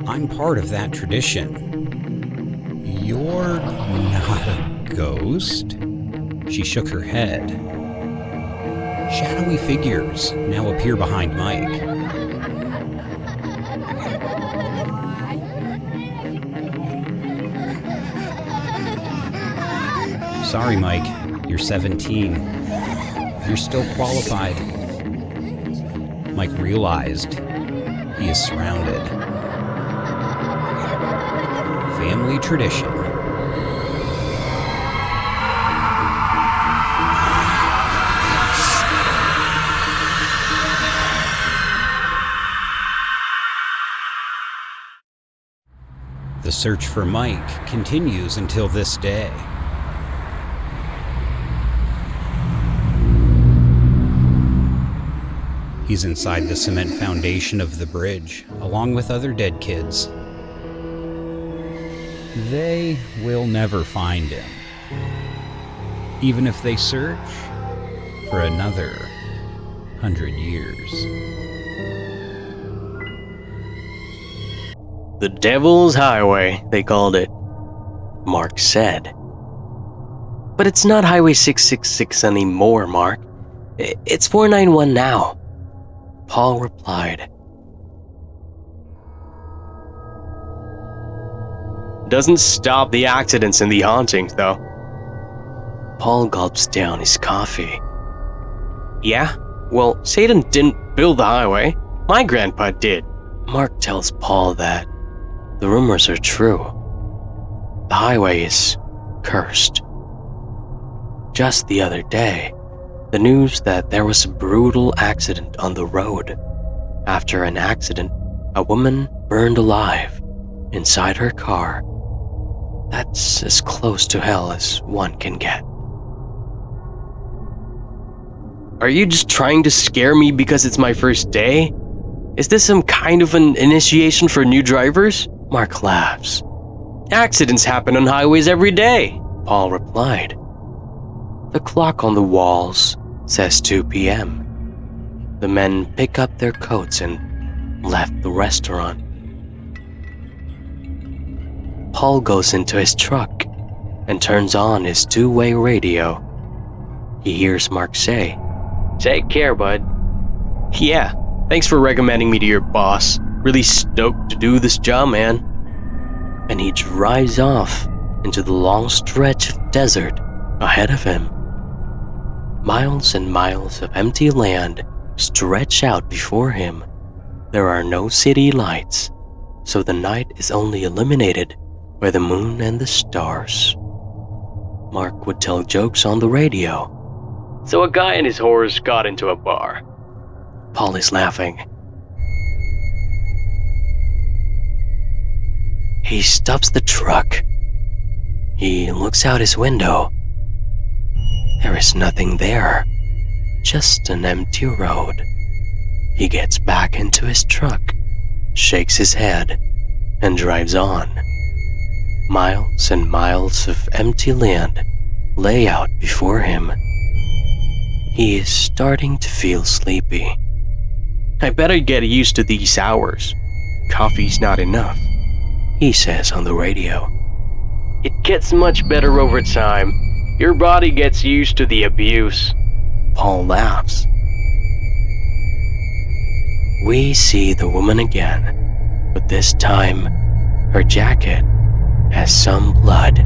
I'm part of that tradition. "You're not a ghost?" She shook her head. Shadowy figures now appear behind Mike. "Sorry, Mike. You're 17. You're still qualified." Mike realized he is surrounded. Family tradition. The search for Mike continues until this day. He's inside the cement foundation of the bridge, along with other dead kids. They will never find him, even if they search for another 100 years. The Devil's Highway, they called it, Mark said. But it's not Highway 666 anymore, Mark. It's 491 now, Paul replied. Doesn't stop the accidents and the hauntings, though. Paul gulps down his coffee. Yeah? Well, Satan didn't build the highway. My grandpa did. Mark tells Paul that the rumors are true. The highway is cursed. Just the other day, the news that there was a brutal accident on the road. After an accident, a woman burned alive inside her car. That's as close to hell as one can get. Are you just trying to scare me because it's my first day? Is this some kind of an initiation for new drivers? Mark laughs. Accidents happen on highways every day, Paul replied. The clock on the walls says 2 p.m. The men pick up their coats and left the restaurant. Paul goes into his truck and turns on his two-way radio. He hears Mark say, "Take care, bud." "Yeah, thanks for recommending me to your boss. Really stoked to do this job, man." And he drives off into the long stretch of desert ahead of him. Miles and miles of empty land stretch out before him. There are no city lights, so the night is only illuminated by the moon and the stars. Mark would tell jokes on the radio. "So a guy and his horse got into a bar." Paul is laughing. He stops the truck. He looks out his window. There is nothing there, just an empty road. He gets back into his truck, shakes his head, and drives on. Miles and miles of empty land lay out before him. He is starting to feel sleepy. "I better get used to these hours. Coffee's not enough," he says on the radio. "It gets much better over time. Your body gets used to the abuse." Paul laughs. We see the woman again, but this time her jacket has some blood.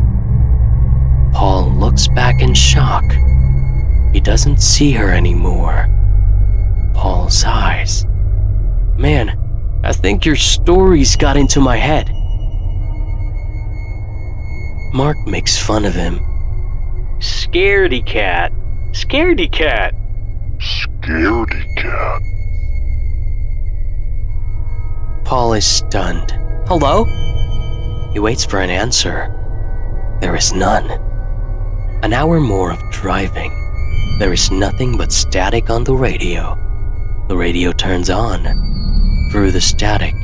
Paul looks back in shock. He doesn't see her anymore. Paul sighs. "Man, I think your stories got into my head." Mark makes fun of him. "Scaredy cat, scaredy cat." Scaredy cat. Paul is stunned. "Hello?" He waits for an answer. There is none. An hour more of driving. There is nothing but static on the radio. The radio turns on. Through the static,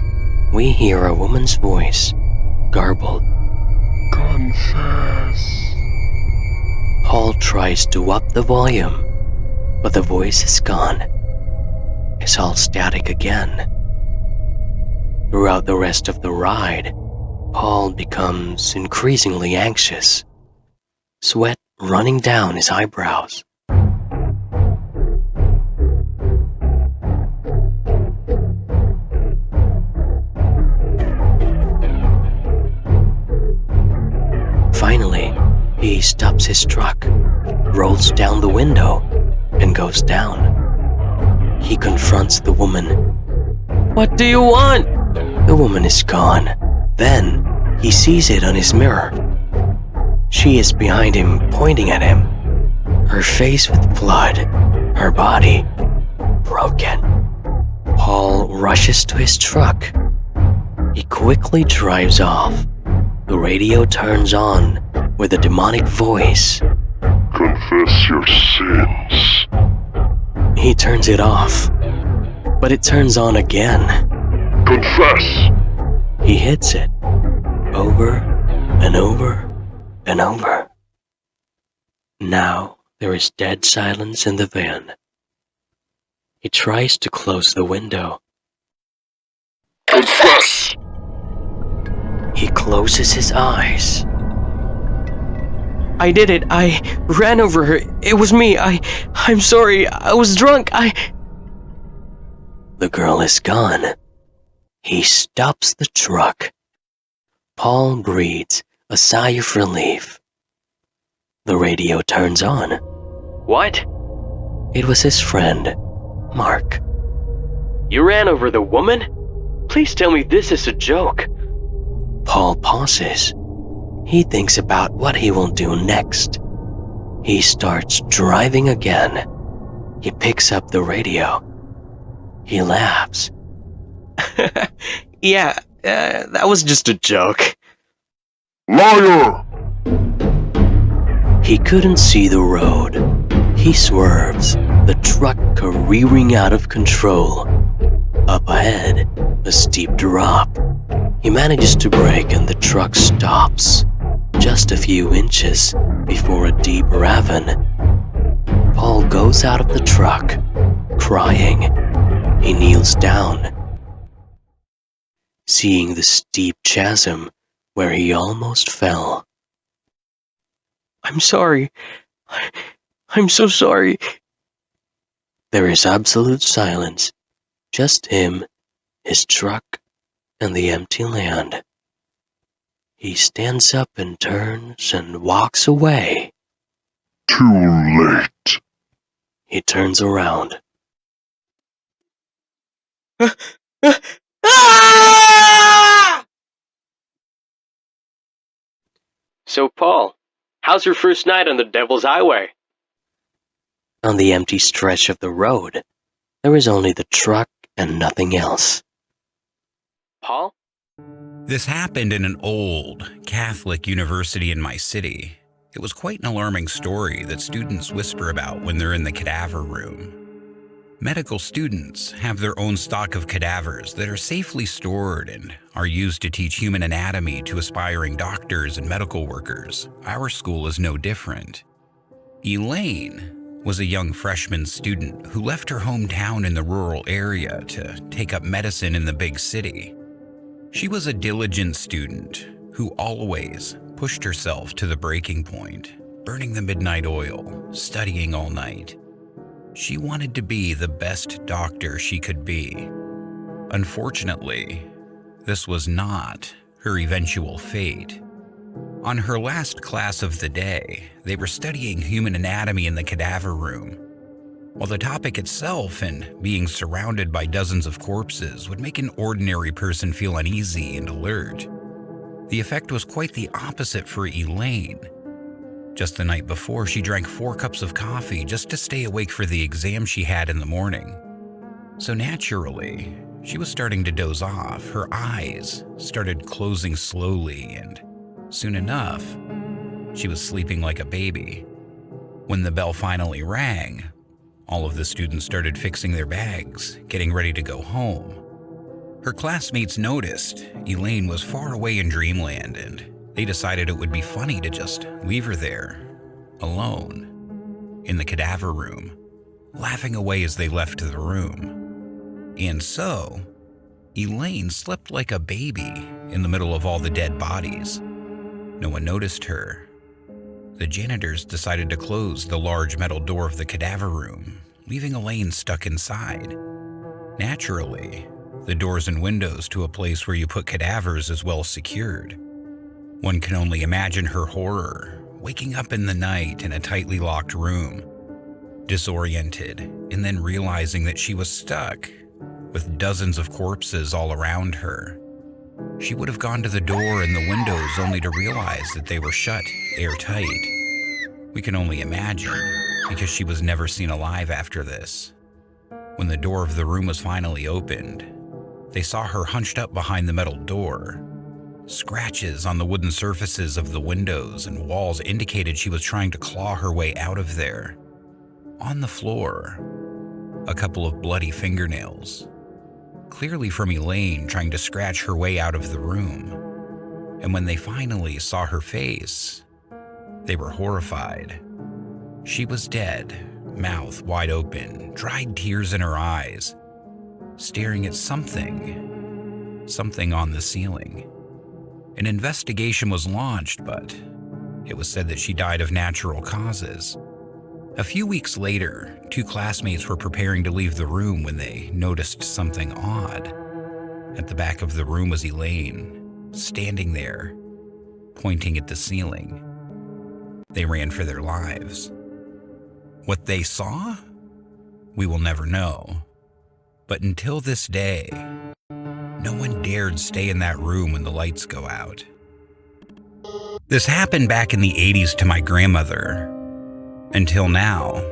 we hear a woman's voice, garbled. Confess. Paul tries to up the volume, but the voice is gone. It's all static again. Throughout the rest of the ride, Paul becomes increasingly anxious, sweat running down his eyebrows. Finally, he stops his truck, rolls down the window, and goes down. He confronts the woman. What do you want? The woman is gone. Then, he sees it on his mirror. She is behind him, pointing at him. Her face with blood, her body broken. Paul rushes to his truck. He quickly drives off. The radio turns on with a demonic voice. Confess your sins. He turns it off, but it turns on again. Confess! He hits it over and over and over. Now there is dead silence in the van. He tries to close the window. Confess! He closes his eyes. I did it. I ran over her. It was me. I'm sorry. I was drunk. The girl is gone. He stops the truck. Paul breathes a sigh of relief. The radio turns on. What? It was his friend, Mark. You ran over the woman? Please tell me this is a joke. Paul pauses. He thinks about what he will do next. He starts driving again. He picks up the radio. He laughs. Yeah, that was just a joke. Liar! He couldn't see the road. He swerves, the truck careering out of control. Up ahead, a steep drop. He manages to brake and the truck stops, just a few inches before a deep ravine. Paul goes out of the truck, crying. He kneels down, seeing the steep chasm where he almost fell. I'm sorry. I'm so sorry. There is absolute silence, just him, his truck, and the empty land. He stands up and turns and walks away. Too late. He turns around. So, Paul, how's your first night on the Devil's Highway? On the empty stretch of the road, there is only the truck and nothing else. Paul? This happened in an old Catholic university in my city. It was quite an alarming story that students whisper about when they're in the cadaver room. Medical students have their own stock of cadavers that are safely stored and are used to teach human anatomy to aspiring doctors and medical workers. Our school is no different. Elaine was a young freshman student who left her hometown in the rural area to take up medicine in the big city. She was a diligent student who always pushed herself to the breaking point, burning the midnight oil, studying all night. She wanted to be the best doctor she could be. Unfortunately, this was not her eventual fate. On her last class of the day, they were studying human anatomy in the cadaver room. While the topic itself and being surrounded by dozens of corpses would make an ordinary person feel uneasy and alert, the effect was quite the opposite for Elaine. Just the night before, she drank 4 cups of coffee just to stay awake for the exam she had in the morning. So naturally, she was starting to doze off. Her eyes started closing slowly, and soon enough, she was sleeping like a baby. When the bell finally rang, all of the students started fixing their bags, getting ready to go home. Her classmates noticed Elaine was far away in dreamland, and they decided it would be funny to just leave her there, alone, in the cadaver room, laughing away as they left the room. And so, Elaine slept like a baby in the middle of all the dead bodies. No one noticed her. The janitors decided to close the large metal door of the cadaver room, leaving Elaine stuck inside. Naturally, the doors and windows to a place where you put cadavers is well secured. One can only imagine her horror, waking up in the night in a tightly locked room. disoriented, and then realizing that she was stuck with dozens of corpses all around her. She would have gone to the door and the windows only to realize that they were shut airtight. We can only imagine, because she was never seen alive after this. When the door of the room was finally opened, they saw her hunched up behind the metal door. Scratches on the wooden surfaces of the windows and walls indicated she was trying to claw her way out of there. On the floor, a couple of bloody fingernails, clearly from Elaine trying to scratch her way out of the room. And when they finally saw her face, they were horrified. She was dead, mouth wide open, dried tears in her eyes, staring at something on the ceiling. An investigation was launched, but it was said that she died of natural causes. A few weeks later, 2 classmates were preparing to leave the room when they noticed something odd. At the back of the room was Elaine, standing there, pointing at the ceiling. They ran for their lives. What they saw? We will never know. But until this day, no one dared stay in that room when the lights go out. This happened back in the 80s to my grandmother. Until now,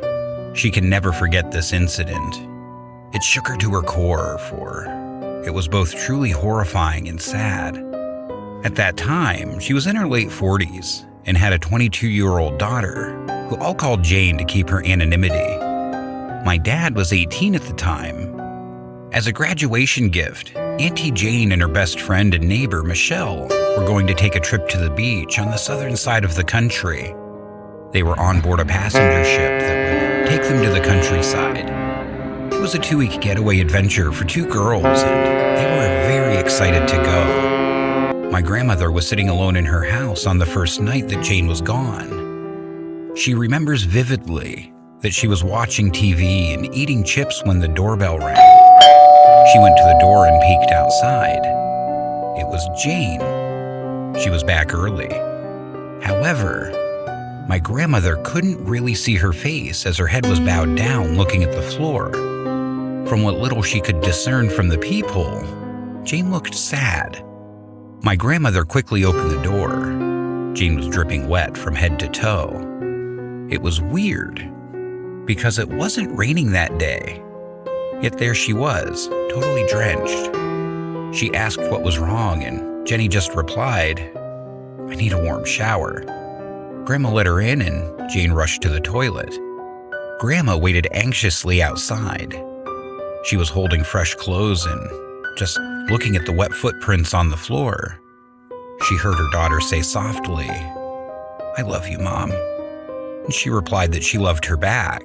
she can never forget this incident. It shook her to her core, for it was both truly horrifying and sad. At that time, she was in her late 40s and had a 22-year-old daughter, who all called Jane to keep her anonymity. My dad was 18 at the time. As a graduation gift, Auntie Jane and her best friend and neighbor, Michelle, were going to take a trip to the beach on the southern side of the country. They were on board a passenger ship that would take them to the countryside. It was a 2-week getaway adventure for 2 girls, and they were very excited to go. My grandmother was sitting alone in her house on the first night that Jane was gone. She remembers vividly that she was watching TV and eating chips when the doorbell rang. She went to the door and peeked outside. It was Jane. She was back early. However, my grandmother couldn't really see her face as her head was bowed down looking at the floor. From what little she could discern from the peephole, Jane looked sad. My grandmother quickly opened the door. Jane was dripping wet from head to toe. It was weird, because it wasn't raining that day. Yet there she was, totally drenched. She asked what was wrong, and Jenny just replied, "I need a warm shower." Grandma let her in, and Jane rushed to the toilet. Grandma waited anxiously outside. She was holding fresh clothes and just looking at the wet footprints on the floor. She heard her daughter say softly, "I love you, Mom." And she replied that she loved her back.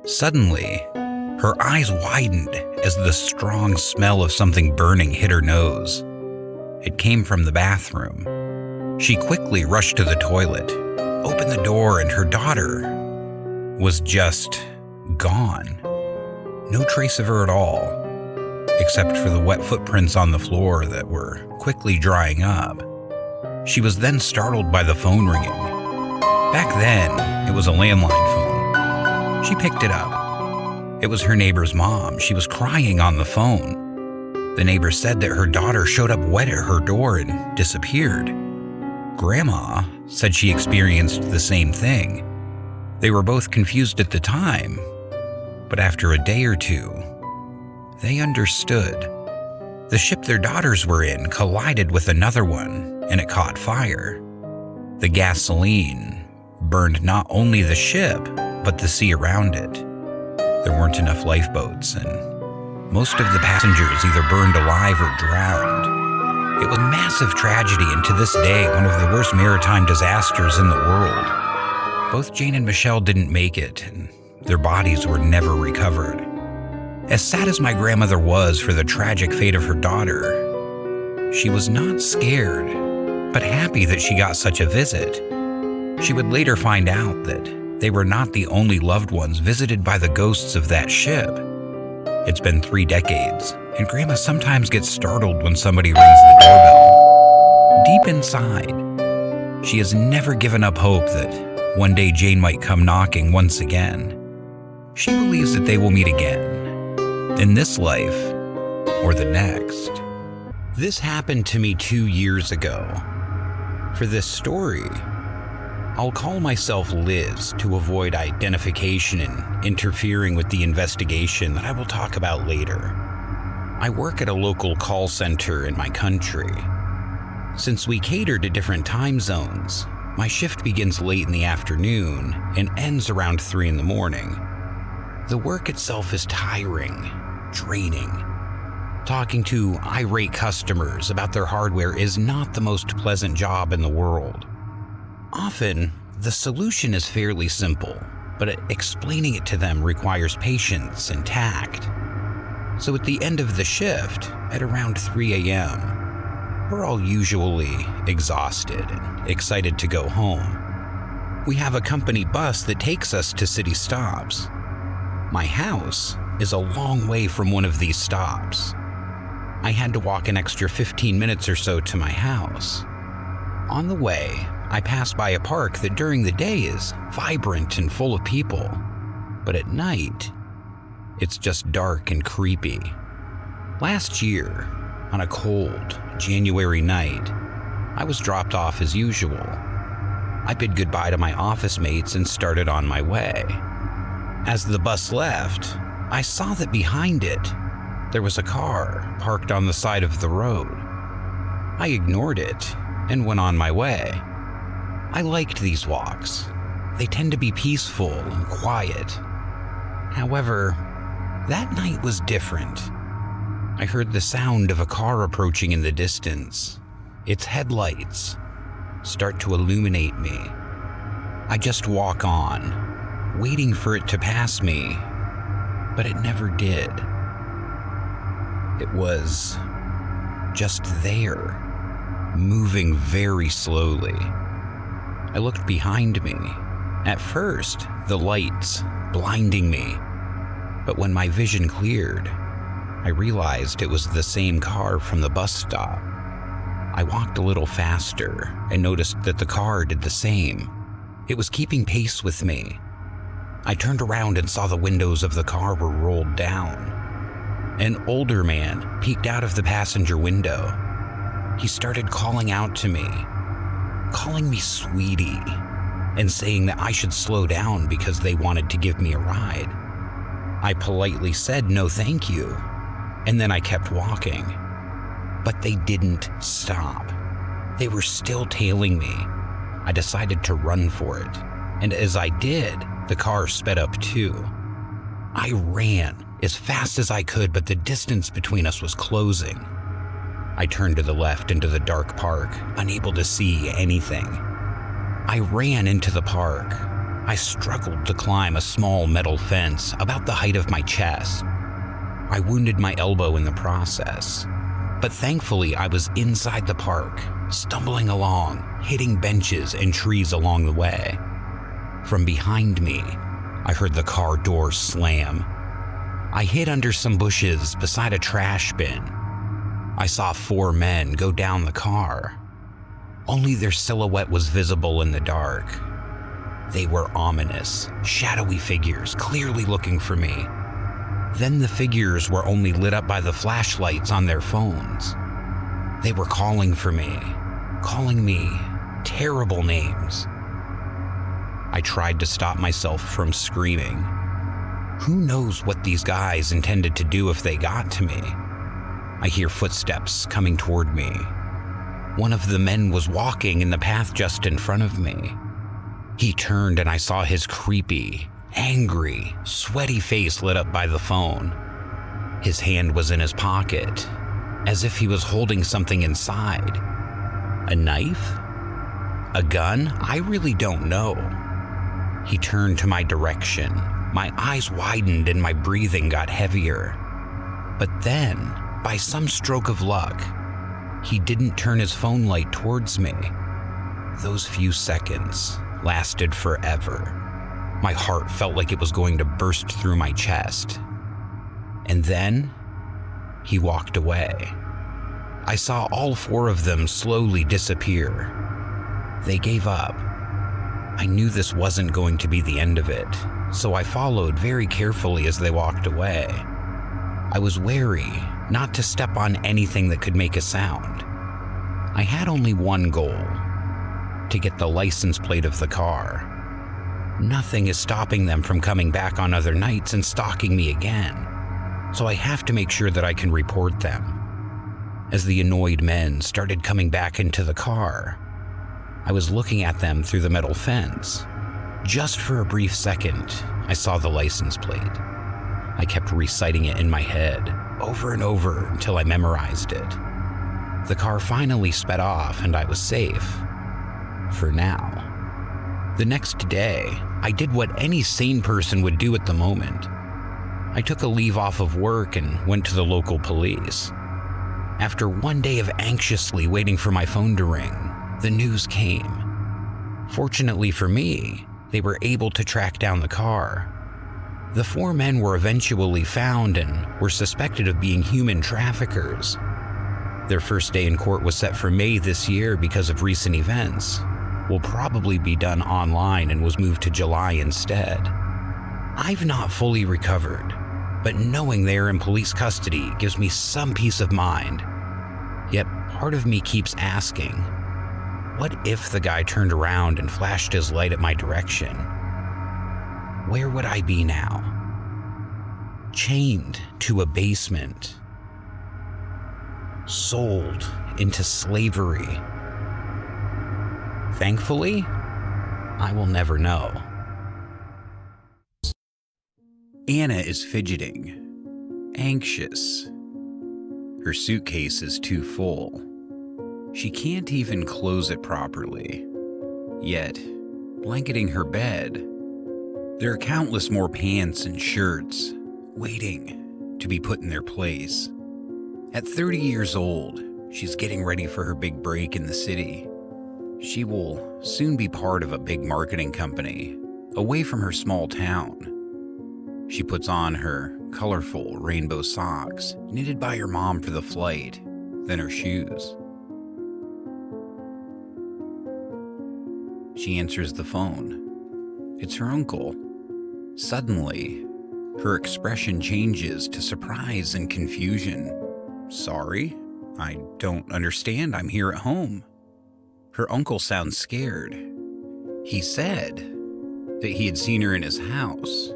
Suddenly, her eyes widened as the strong smell of something burning hit her nose. It came from the bathroom. She quickly rushed to the toilet, opened the door, and her daughter was just gone. No trace of her at all, except for the wet footprints on the floor that were quickly drying up. She was then startled by the phone ringing. Back then, it was a landline phone. She picked it up. It was her neighbor's mom. She was crying on the phone. The neighbor said that her daughter showed up wet at her door and disappeared. Grandma said she experienced the same thing. They were both confused at the time, but after a day or two, they understood. The ship their daughters were in collided with another one, and it caught fire. The gasoline burned not only the ship, but the sea around it. There weren't enough lifeboats, and most of the passengers either burned alive or drowned. It was a massive tragedy, and to this day, one of the worst maritime disasters in the world. Both Jane and Michelle didn't make it, and their bodies were never recovered. As sad as my grandmother was for the tragic fate of her daughter, she was not scared, but happy that she got such a visit. She would later find out that they were not the only loved ones visited by the ghosts of that ship. It's been 3 decades, and Grandma sometimes gets startled when somebody rings the doorbell. Deep inside, she has never given up hope that one day Jane might come knocking once again. She believes that they will meet again, in this life or the next. This happened to me 2 years ago. For this story, I'll call myself Liz to avoid identification and interfering with the investigation that I will talk about later. I work at a local call center in my country. Since we cater to different time zones, my shift begins late in the afternoon and ends around 3 in the morning. The work itself is tiring, draining. Talking to irate customers about their hardware is not the most pleasant job in the world. Often, the solution is fairly simple, but explaining it to them requires patience and tact. So at the end of the shift, at around 3 a.m., we're all usually exhausted and excited to go home. We have a company bus that takes us to city stops. My house is a long way from one of these stops. I had to walk an extra 15 minutes or so to my house. On the way, I passed by a park that during the day is vibrant and full of people, but at night, it's just dark and creepy. Last year, on a cold January night, I was dropped off as usual. I bid goodbye to my office mates and started on my way. As the bus left, I saw that behind it, there was a car parked on the side of the road. I ignored it and went on my way. I liked these walks. They tend to be peaceful and quiet. However, that night was different. I heard the sound of a car approaching in the distance. Its headlights start to illuminate me. I just walk on, waiting for it to pass me, but it never did. It was just there, moving very slowly. I looked behind me. At first, the lights blinding me, but when my vision cleared, I realized it was the same car from the bus stop. I walked a little faster and noticed that the car did the same. It was keeping pace with me. I turned around and saw the windows of the car were rolled down. An older man peeked out of the passenger window. He started calling out to me, calling me sweetie, and saying that I should slow down because they wanted to give me a ride. I politely said no thank you, and then I kept walking. But they didn't stop. They were still tailing me. I decided to run for it, and as I did, the car sped up too. I ran as fast as I could, but the distance between us was closing. I turned to the left into the dark park, unable to see anything. I ran into the park. I struggled to climb a small metal fence about the height of my chest. I wounded my elbow in the process, but thankfully I was inside the park, stumbling along, hitting benches and trees along the way. From behind me, I heard the car door slam. I hid under some bushes beside a trash bin. I saw 4 men go down the car. Only their silhouette was visible in the dark. They were ominous, shadowy figures, clearly looking for me. Then the figures were only lit up by the flashlights on their phones. They were calling for me, calling me terrible names. I tried to stop myself from screaming. Who knows what these guys intended to do if they got to me? I hear footsteps coming toward me. One of the men was walking in the path just in front of me. He turned and I saw his creepy, angry, sweaty face lit up by the phone. His hand was in his pocket, as if he was holding something inside. A knife? A gun? I really don't know. He turned to my direction. My eyes widened and my breathing got heavier. But then, by some stroke of luck, he didn't turn his phone light towards me. Those few seconds lasted forever. My heart felt like it was going to burst through my chest. And then, he walked away. I saw all 4 of them slowly disappear. They gave up. I knew this wasn't going to be the end of it, so I followed very carefully as they walked away. I was wary not to step on anything that could make a sound. I had only one goal: to get the license plate of the car. Nothing is stopping them from coming back on other nights and stalking me again, so I have to make sure that I can report them. As the annoyed men started coming back into the car, I was looking at them through the metal fence. Just for a brief second, I saw the license plate. I kept reciting it in my head over and over until I memorized it. The car finally sped off and I was safe. For now. The next day, I did what any sane person would do at the moment. I took a leave off of work and went to the local police. After one day of anxiously waiting for my phone to ring, the news came. Fortunately for me, they were able to track down the car. The 4 men were eventually found and were suspected of being human traffickers. Their first day in court was set for May this year because of recent events. Will probably be done online and was moved to July instead. I've not fully recovered, but knowing they are in police custody gives me some peace of mind. Yet part of me keeps asking, what if the guy turned around and flashed his light at my direction? Where would I be now? Chained to a basement. Sold into slavery. Thankfully, I will never know. Anna is fidgeting, anxious. Her suitcase is too full. She can't even close it properly. Yet, blanketing her bed, there are countless more pants and shirts waiting to be put in their place. At 30 years old, she's getting ready for her big break in the city. She will soon be part of a big marketing company, away from her small town. She puts on her colorful rainbow socks, knitted by her mom for the flight, then her shoes. She answers the phone. It's her uncle. Suddenly, her expression changes to surprise and confusion. Sorry, I don't understand. I'm here at home. Her uncle sounds scared. He said that he had seen her in his house.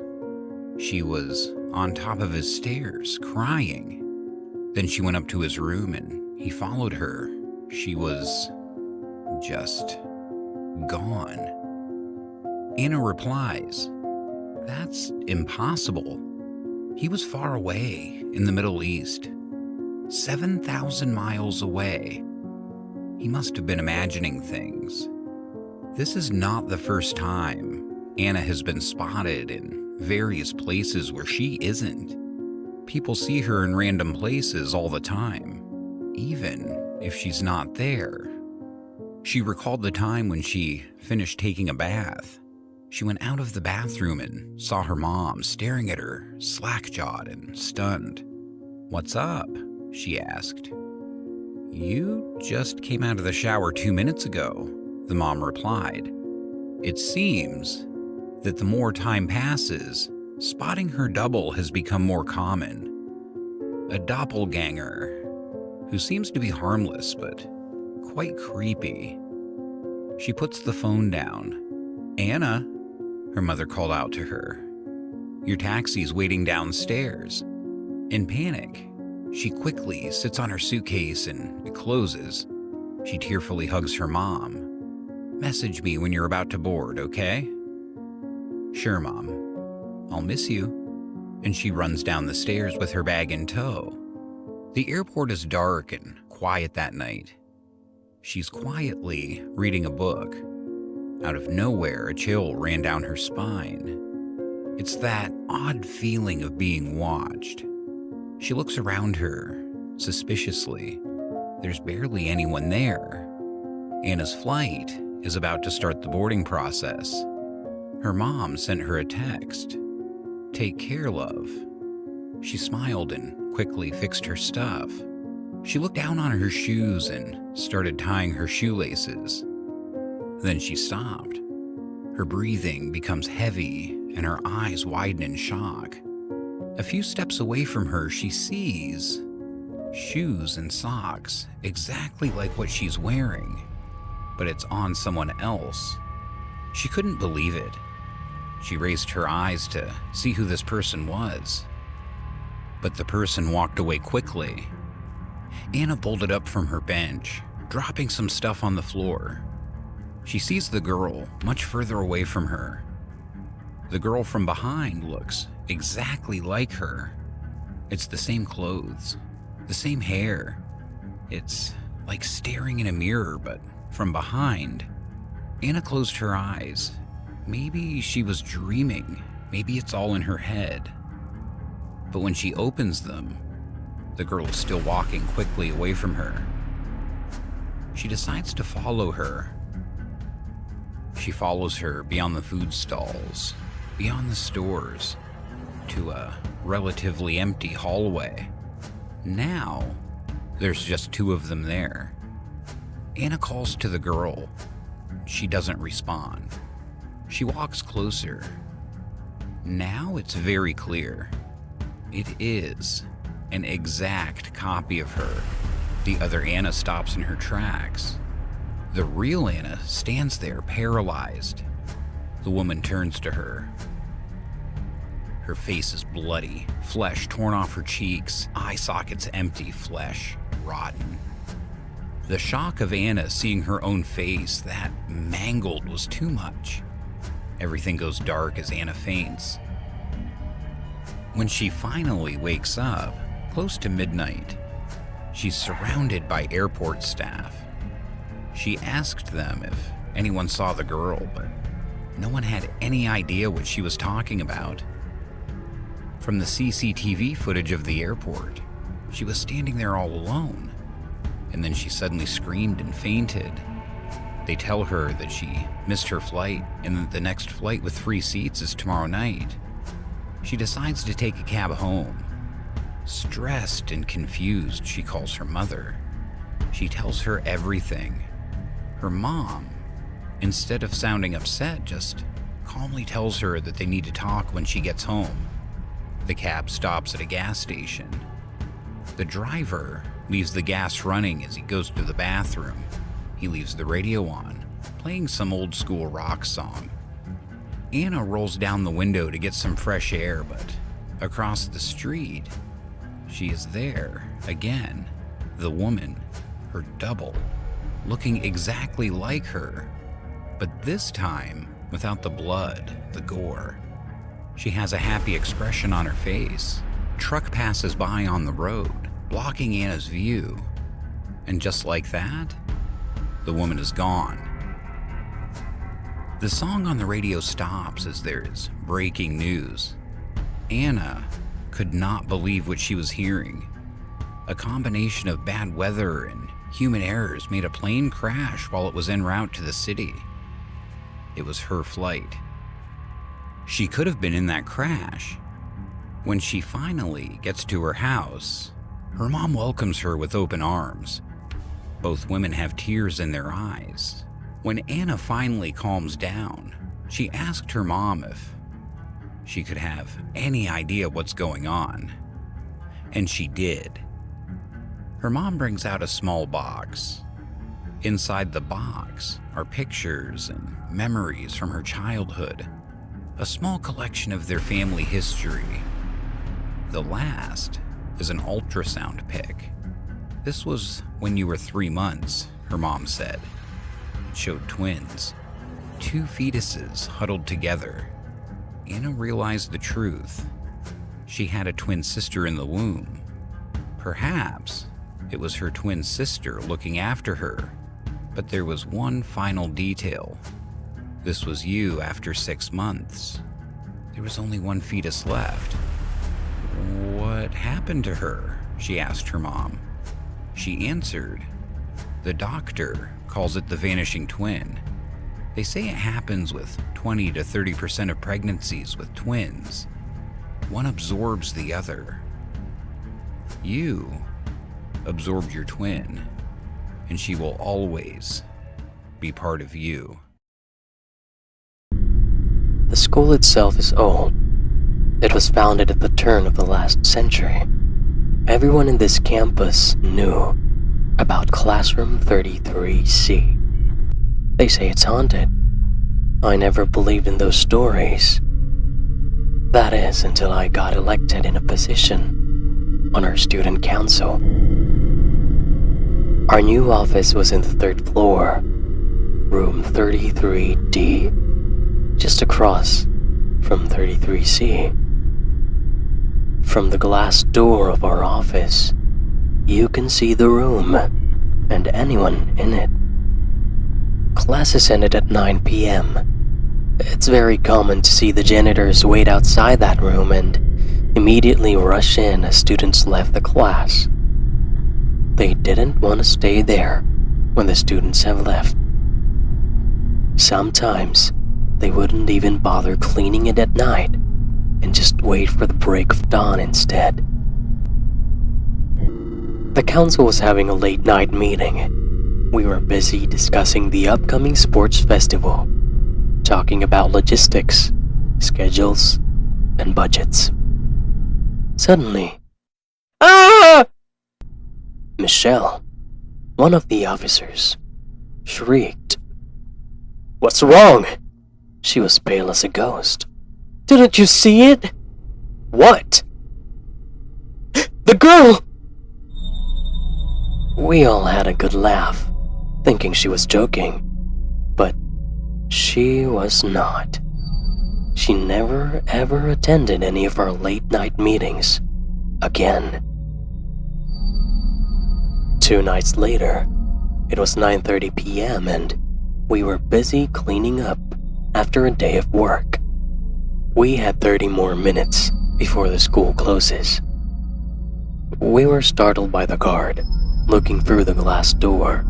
She was on top of his stairs, crying. Then she went up to his room and he followed her. She was just gone. Anna replies, "That's impossible. He was far away in the Middle East, 7,000 miles away. He must have been imagining things." This is not the first time Anna has been spotted in various places where she isn't. People see her in random places all the time, even if she's not there. She recalled the time when she finished taking a bath. She went out of the bathroom and saw her mom staring at her, slack-jawed and stunned. "What's up?" she asked. "You just came out of the shower 2 minutes ago," the mom replied. It seems that the more time passes, spotting her double has become more common. A doppelganger who seems to be harmless but quite creepy. She puts the phone down. "Anna," her mother called out to her. "Your taxi's waiting downstairs." In panic, she quickly sits on her suitcase and it closes. She tearfully hugs her mom. "Message me when you're about to board, okay?" "Sure, Mom. I'll miss you." And she runs down the stairs with her bag in tow. The airport is dark and quiet that night. She's quietly reading a book. Out of nowhere, a chill ran down her spine. It's that odd feeling of being watched. She looks around her, suspiciously. There's barely anyone there. Anna's flight is about to start the boarding process. Her mom sent her a text. "Take care, love." She smiled and quickly fixed her stuff. She looked down on her shoes and started tying her shoelaces. Then she stopped. Her breathing becomes heavy and her eyes widen in shock. A few steps away from her, she sees shoes and socks exactly like what she's wearing, but it's on someone else. She couldn't believe it. She raised her eyes to see who this person was, but the person walked away quickly. Anna bolted up from her bench, dropping some stuff on the floor. She sees the girl much further away from her. The girl from behind looks exactly like her. It's the same clothes, the same hair. It's like staring in a mirror, but from behind. Anna closed her eyes. Maybe she was dreaming. Maybe it's all in her head. But when she opens them, the girl is still walking quickly away from her. She decides to follow her. She follows her beyond the food stalls, beyond the stores, to a relatively empty hallway. Now, there's just two of them there. Anna calls to the girl. She doesn't respond. She walks closer. Now it's very clear. It is an exact copy of her. The other Anna stops in her tracks. The real Anna stands there, paralyzed. The woman turns to her. Her face is bloody, flesh torn off her cheeks, eye sockets empty, flesh rotten. The shock of Anna seeing her own face, that mangled, was too much. Everything goes dark as Anna faints. When she finally wakes up, close to midnight, she's surrounded by airport staff. She asked them if anyone saw the girl, but no one had any idea what she was talking about. From the CCTV footage of the airport, she was standing there all alone, and then she suddenly screamed and fainted. They tell her that she missed her flight and that the next flight with free seats is tomorrow night. She decides to take a cab home. Stressed and confused, she calls her mother. She tells her everything. Her mom, instead of sounding upset, just calmly tells her that they need to talk when she gets home. The cab stops at a gas station. The driver leaves the gas running as he goes to the bathroom. He leaves the radio on, playing some old school rock song. Anna rolls down the window to get some fresh air, but across the street, she is there again. The woman, her double, looking exactly like her, but this time without the blood, the gore. She has a happy expression on her face. Truck passes by on the road, blocking Anna's view. And just like that, the woman is gone. The song on the radio stops as there is breaking news. Anna could not believe what she was hearing. A combination of bad weather and human errors made a plane crash while it was en route to the city. It was her flight. She could have been in that crash. When she finally gets to her house, her mom welcomes her with open arms. Both women have tears in their eyes. When Anna finally calms down, she asked her mom if she could have any idea what's going on. And she did. Her mom brings out a small box. Inside the box are pictures and memories from her childhood, a small collection of their family history. The last is an ultrasound pic. This was when you were 3 months, her mom said. It showed twins, 2 fetuses huddled together. Anna realized the truth. She had a twin sister in the womb. Perhaps it was her twin sister looking after her, but there was one final detail. This was you after 6 months. There was only 1 fetus left. What happened to her? She asked her mom. She answered, the doctor calls it the vanishing twin. They say it happens with 20 to 30% of pregnancies with twins. One absorbs the other. You absorbed your twin, and she will always be part of you. The school itself is old. It was founded at the turn of the last century. Everyone in this campus knew about Classroom 33C. They say it's haunted. I never believed in those stories. That is, until I got elected in a position on our student council. Our new office was in the 3rd floor, room 33D, just across from 33C. From the glass door of our office, you can see the room and anyone in it. Classes ended at 9 p.m. It's very common to see the janitors wait outside that room and immediately rush in as students left the class. They didn't want to stay there when the students have left. Sometimes they wouldn't even bother cleaning it at night and just wait for the break of dawn instead. The council was having a late night meeting. We were busy discussing the upcoming sports festival, talking about logistics, schedules, and budgets. Suddenly, "Ah!" Michelle, one of the officers, shrieked. "What's wrong?" She was pale as a ghost. "Didn't you see it?" "What?" "The girl!" We all had a good laugh, thinking she was joking, but she was not. She never ever attended any of our late night meetings again. 2 nights later, it was 9:30 p.m. and we were busy cleaning up after a day of work. We had 30 more minutes before the school closes. We were startled by the guard looking through the glass door.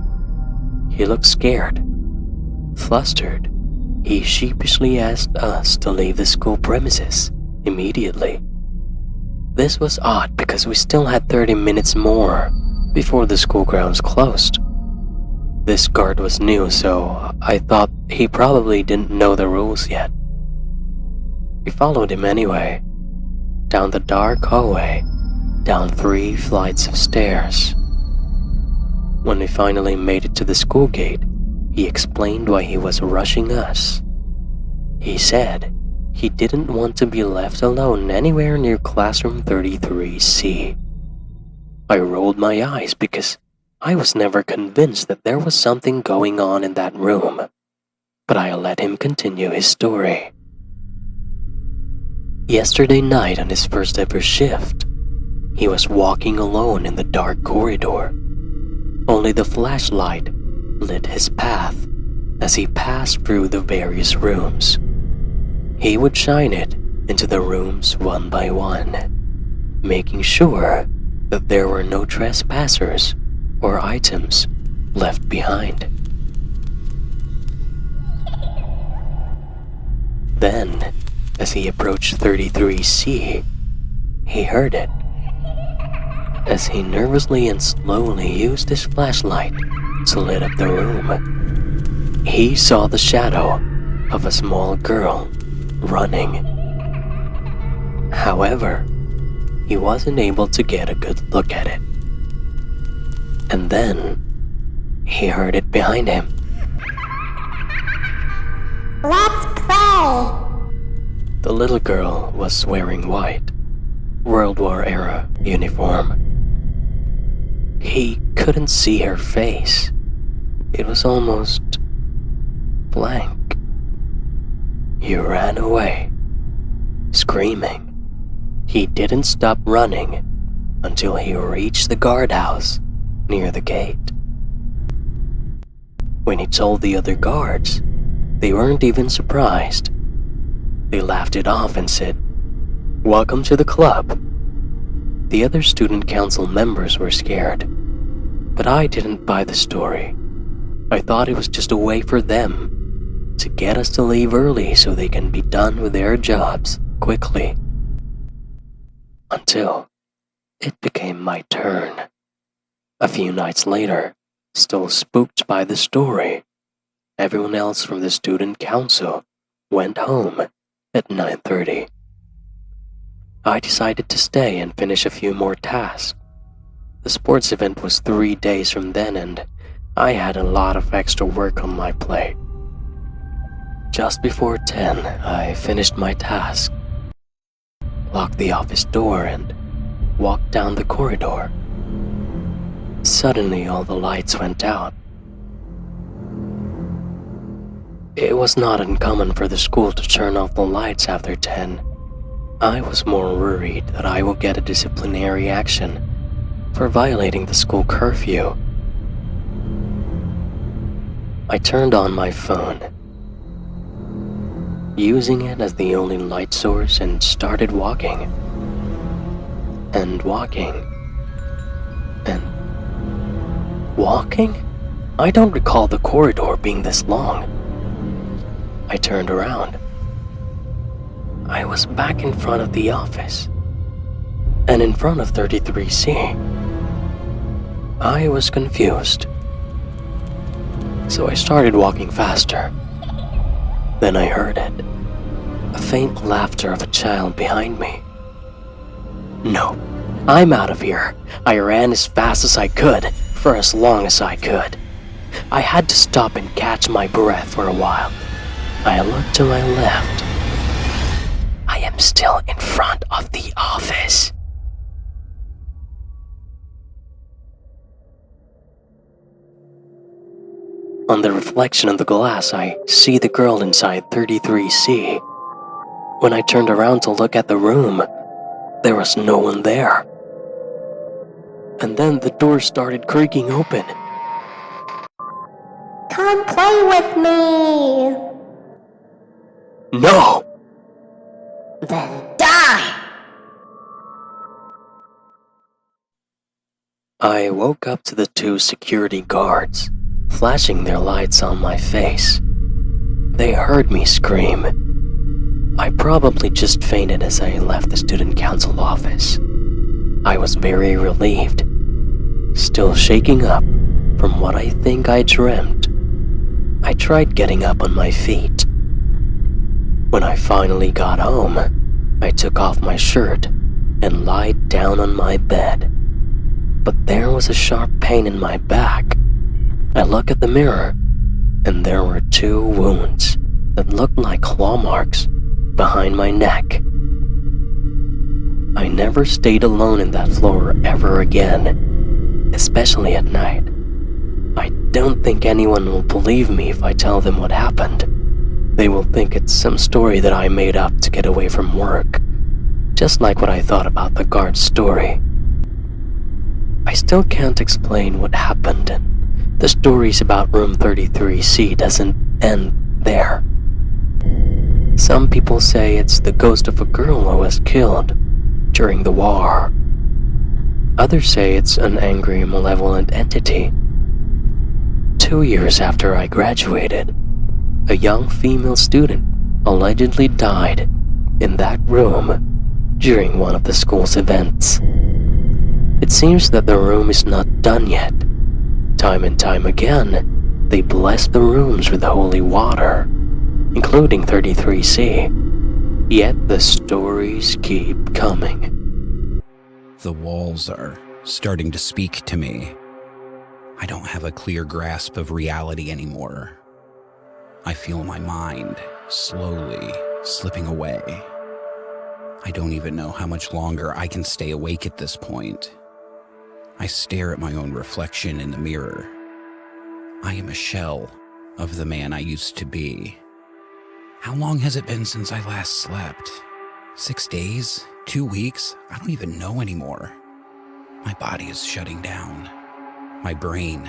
He looked scared. Flustered, he sheepishly asked us to leave the school premises immediately. This was odd because we still had 30 minutes more before the school grounds closed. This guard was new, so I thought he probably didn't know the rules yet. We followed him anyway, down the dark hallway, down 3 flights of stairs. When we finally made it to the school gate, he explained why he was rushing us. He said he didn't want to be left alone anywhere near classroom 33C. I rolled my eyes because I was never convinced that there was something going on in that room, but I let him continue his story. Yesterday night on his first ever shift, he was walking alone in the dark corridor. Only the flashlight lit his path as he passed through the various rooms. He would shine it into the rooms one by one, making sure that there were no trespassers or items left behind. Then, as he approached 33C, he heard it. As he nervously and slowly used his flashlight to lit up the room, he saw the shadow of a small girl running. However, he wasn't able to get a good look at it. And then, he heard it behind him. Let's play! The little girl was wearing white, World War era uniform. He couldn't see her face. It was almost blank. He ran away, screaming. He didn't stop running until he reached the guardhouse near the gate. When he told the other guards, they weren't even surprised. They laughed it off and said, "Welcome to the club." The other student council members were scared, but I didn't buy the story. I thought it was just a way for them to get us to leave early so they can be done with their jobs quickly. Until it became my turn. A few nights later, still spooked by the story, everyone else from the student council went home at 9:30. I decided to stay and finish a few more tasks. The sports event was 3 days from then, and I had a lot of extra work on my plate. Just before 10, I finished my task, locked the office door, and walked down the corridor. Suddenly, all the lights went out. It was not uncommon for the school to turn off the lights after 10. I was more worried that I would get a disciplinary action for violating the school curfew. I turned on my phone, using it as the only light source, and started walking. And walking. And walking? I don't recall the corridor being this long. I turned around. I was back in front of the office, and in front of 33C. I was confused, so I started walking faster. Then I heard it, a faint laughter of a child behind me. No, I'm out of here. I ran as fast as I could, for as long as I could. I had to stop and catch my breath for a while. I looked to my left. I am still in front of the office. On the reflection of the glass, I see the girl inside 33C. When I turned around to look at the room, there was no one there. And then the door started creaking open. Come play with me. No! Then die. I woke up to the two security guards flashing their lights on my face. They heard me scream. I probably just fainted as I left the student council office. I was very relieved, still shaking up from what I think I dreamt. I tried getting up on my feet. When I finally got home, I took off my shirt and lied down on my bed. But there was a sharp pain in my back. I looked at the mirror, and there were 2 wounds that looked like claw marks behind my neck. I never stayed alone in that floor ever again, especially at night. I don't think anyone will believe me if I tell them what happened. They will think it's some story that I made up to get away from work, just like what I thought about the guard's story. I still can't explain what happened, and the stories about room 33C doesn't end there. Some people say it's the ghost of a girl who was killed during the war. Others say it's an angry, malevolent entity. 2 years after I graduated, a young female student allegedly died in that room during one of the school's events. It seems that the room is not done yet. Time and time again, they bless the rooms with holy water, including 33C. Yet the stories keep coming. The walls are starting to speak to me. I don't have a clear grasp of reality anymore. I feel my mind slowly slipping away. I don't even know how much longer I can stay awake at this point. I stare at my own reflection in the mirror. I am a shell of the man I used to be. How long has it been since I last slept? 6 days? 2 weeks? I don't even know anymore. My body is shutting down. My brain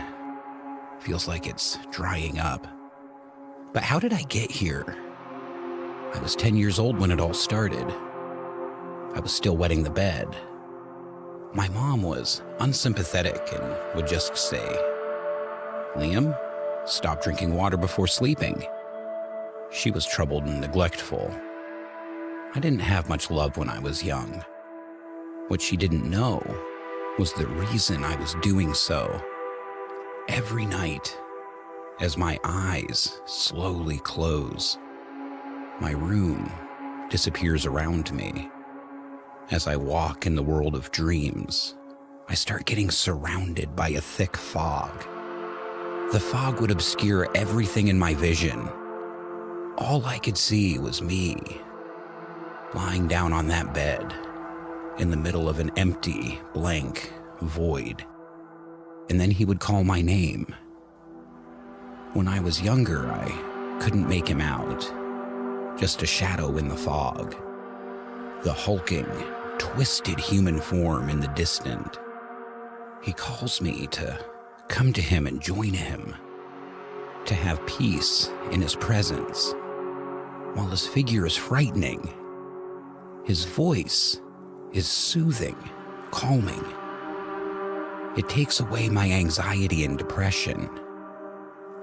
feels like it's drying up. But how did I get here? I was 10 years old when it all started. I was still wetting the bed. My mom was unsympathetic and would just say, "Liam, stop drinking water before sleeping." She was troubled and neglectful. I didn't have much love when I was young. What she didn't know was the reason I was doing so. Every night, as my eyes slowly close, my room disappears around me. As I walk in the world of dreams, I start getting surrounded by a thick fog. The fog would obscure everything in my vision. All I could see was me, lying down on that bed, in the middle of an empty, blank void. And then he would call my name. When I was younger, I couldn't make him out. Just a shadow in the fog. The hulking, twisted human form in the distant. He calls me to come to him and join him. To have peace in his presence. While his figure is frightening, his voice is soothing, calming. It takes away my anxiety and depression.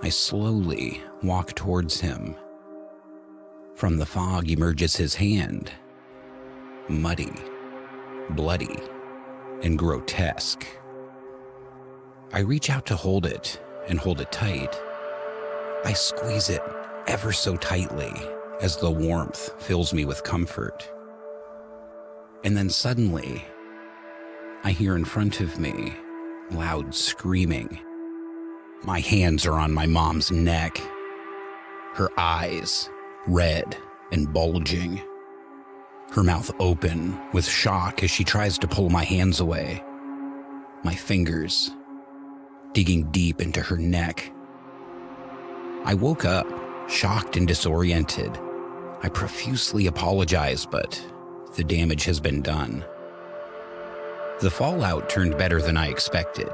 I slowly walk towards him. From the fog emerges his hand, muddy, bloody, and grotesque. I reach out to hold it and hold it tight. I squeeze it ever so tightly as the warmth fills me with comfort. And then suddenly, I hear in front of me loud screaming. My hands are on my mom's neck, her eyes red and bulging, her mouth open with shock as she tries to pull my hands away, my fingers digging deep into her neck. I woke up, shocked and disoriented. I profusely apologize, but the damage has been done. The fallout turned better than I expected.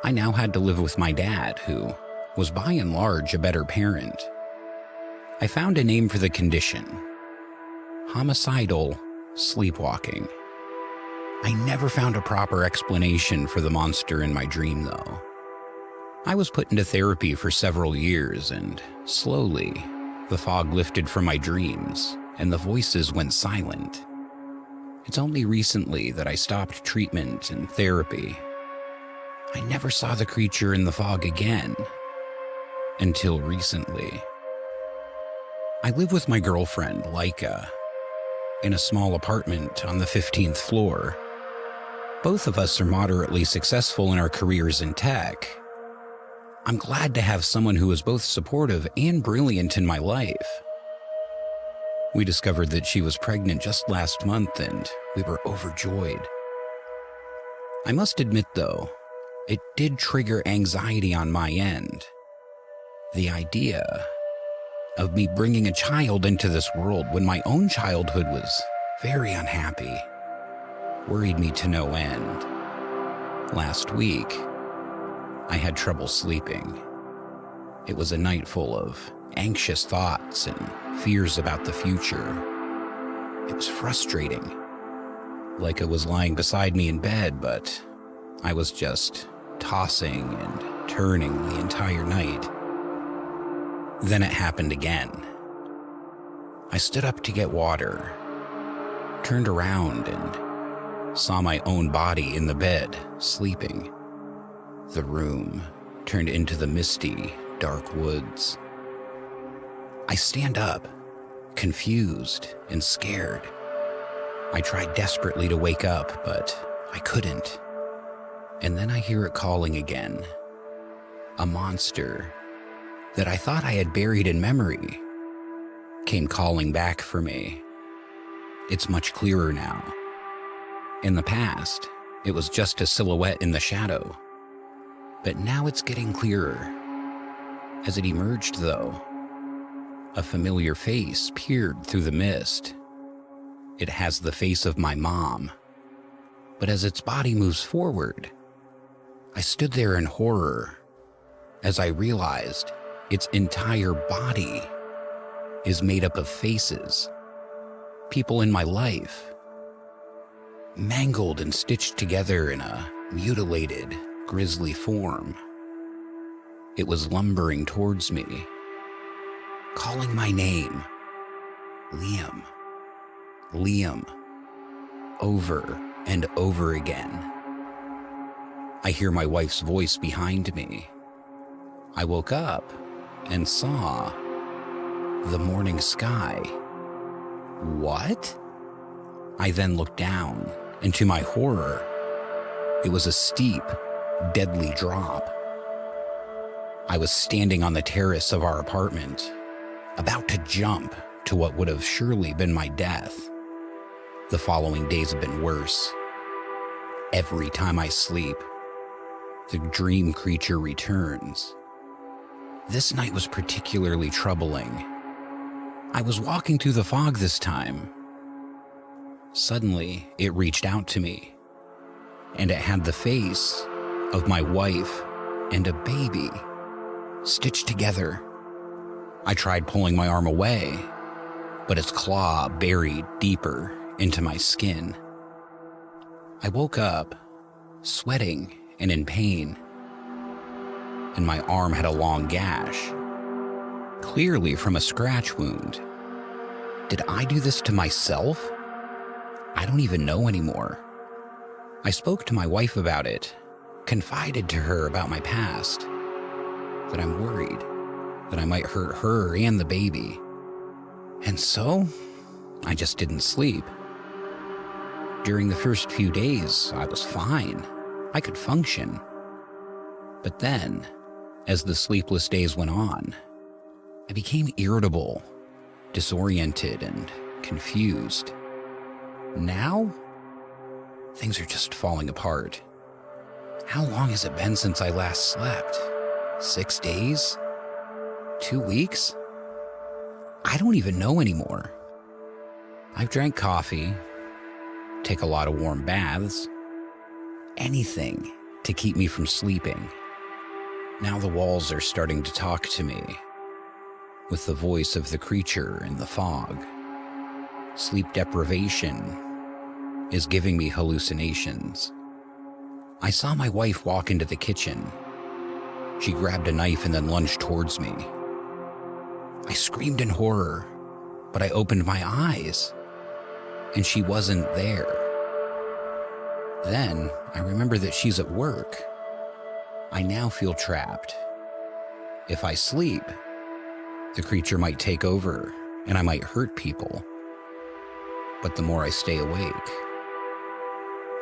I now had to live with my dad, who was by and large a better parent. I found a name for the condition: homicidal sleepwalking. I never found a proper explanation for the monster in my dream, though. I was put into therapy for several years, and slowly, the fog lifted from my dreams, and the voices went silent. It's only recently that I stopped treatment and therapy. I never saw the creature in the fog again, until recently. I live with my girlfriend, Laika, in a small apartment on the 15th floor. Both of us are moderately successful in our careers in tech. I'm glad to have someone who is both supportive and brilliant in my life. We discovered that she was pregnant just last month, and we were overjoyed. I must admit, though, it did trigger anxiety on my end. The idea of me bringing a child into this world when my own childhood was very unhappy worried me to no end. Last week, I had trouble sleeping. It was a night full of anxious thoughts and fears about the future. It was frustrating. Laika was lying beside me in bed, but I was just tossing and turning the entire night. Then it happened again. I stood up to get water, turned around and saw my own body in the bed, sleeping. The room turned into the misty, dark woods. I stand up, confused and scared. I tried desperately to wake up, but I couldn't. And then I hear it calling again. A monster that I thought I had buried in memory came calling back for me. It's much clearer now. In the past, it was just a silhouette in the shadow. But now it's getting clearer. As it emerged, though, a familiar face peered through the mist. It has the face of my mom. But as its body moves forward, I stood there in horror as I realized its entire body is made up of faces. People in my life, mangled and stitched together in a mutilated, grisly form. It was lumbering towards me, calling my name, Liam, Liam, over and over again. I hear my wife's voice behind me. I woke up and saw the morning sky What? I then looked down, and to my horror, it was a steep, deadly drop. I was standing on the terrace of our apartment, about to jump to what would have surely been my death. The following days have been worse. Every time I sleep, the dream creature returns. This night was particularly troubling. I was walking through the fog this time. Suddenly, it reached out to me, and it had the face of my wife and a baby stitched together. I tried pulling my arm away, but its claw buried deeper into my skin. I woke up, sweating and in pain, and my arm had a long gash, clearly from a scratch wound. Did I do this to myself? I don't even know anymore. I spoke to my wife about it, confided to her about my past, that I'm worried that I might hurt her and the baby. And so, I just didn't sleep. During the first few days, I was fine. I could function. But then, as the sleepless days went on, I became irritable, disoriented, and confused. Now, things are just falling apart. How long has it been since I last slept? 6 days? 2 weeks? I don't even know anymore. I've drank coffee, take a lot of warm baths, anything to keep me from sleeping. Now the walls are starting to talk to me, with the voice of the creature in the fog. Sleep deprivation is giving me hallucinations. I saw my wife walk into the kitchen. She grabbed a knife and then lunged towards me. I screamed in horror, but I opened my eyes, and she wasn't there. Then I remember that she's at work. I now feel trapped. If I sleep, the creature might take over and I might hurt people. But the more I stay awake,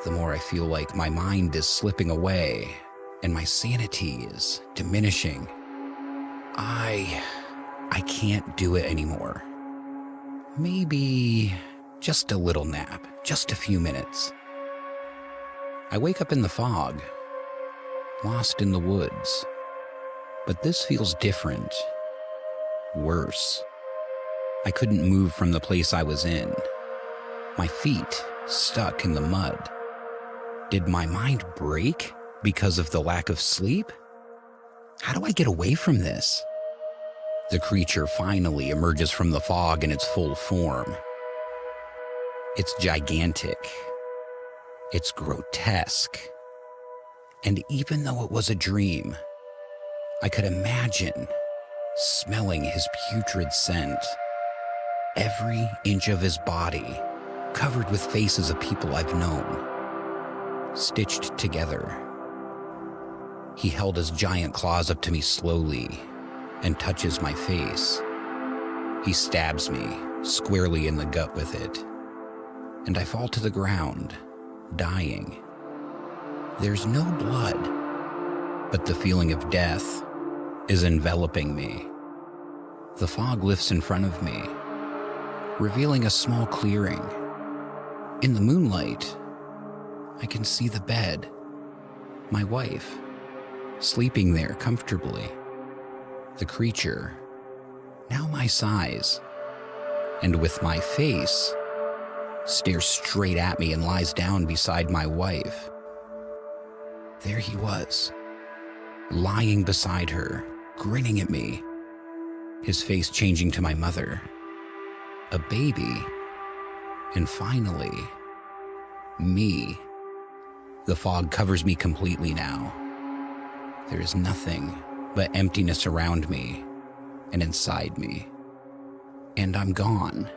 the more I feel like my mind is slipping away and my sanity is diminishing. I can't do it anymore. Maybe just a little nap, just a few minutes. I wake up in the fog, lost in the woods. But this feels different, worse. I couldn't move from the place I was in. My feet stuck in the mud. Did my mind break because of the lack of sleep? How do I get away from this? The creature finally emerges from the fog in its full form. It's gigantic. It's grotesque. And even though it was a dream, I could imagine smelling his putrid scent. Every inch of his body covered with faces of people I've known, stitched together. He held his giant claws up to me slowly and touches my face. He stabs me squarely in the gut with it, and I fall to the ground, dying. There's no blood, but the feeling of death is enveloping me. The fog lifts in front of me, revealing a small clearing. In the moonlight, I can see the bed, my wife, sleeping there comfortably. The creature, now my size, and with my face, stares straight at me and lies down beside my wife. There he was, lying beside her, grinning at me, his face changing to my mother, a baby, and finally, me. The fog covers me completely now. There is nothing but emptiness around me and inside me. And I'm gone.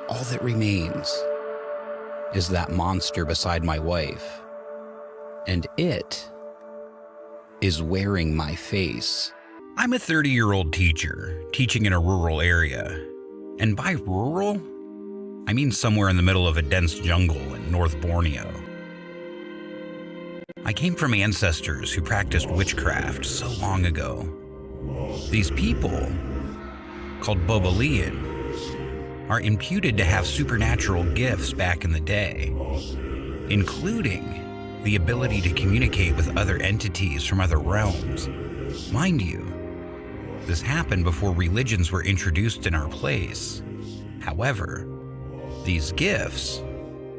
All that remains is that monster beside my wife. And it is wearing my face. I'm a 30-year-old teacher teaching in a rural area. And by rural, I mean somewhere in the middle of a dense jungle in North Borneo. I came from ancestors who practiced witchcraft so long ago. These people, called Bobalian, are imputed to have supernatural gifts back in the day, including the ability to communicate with other entities from other realms. Mind you, this happened before religions were introduced in our place. However, these gifts,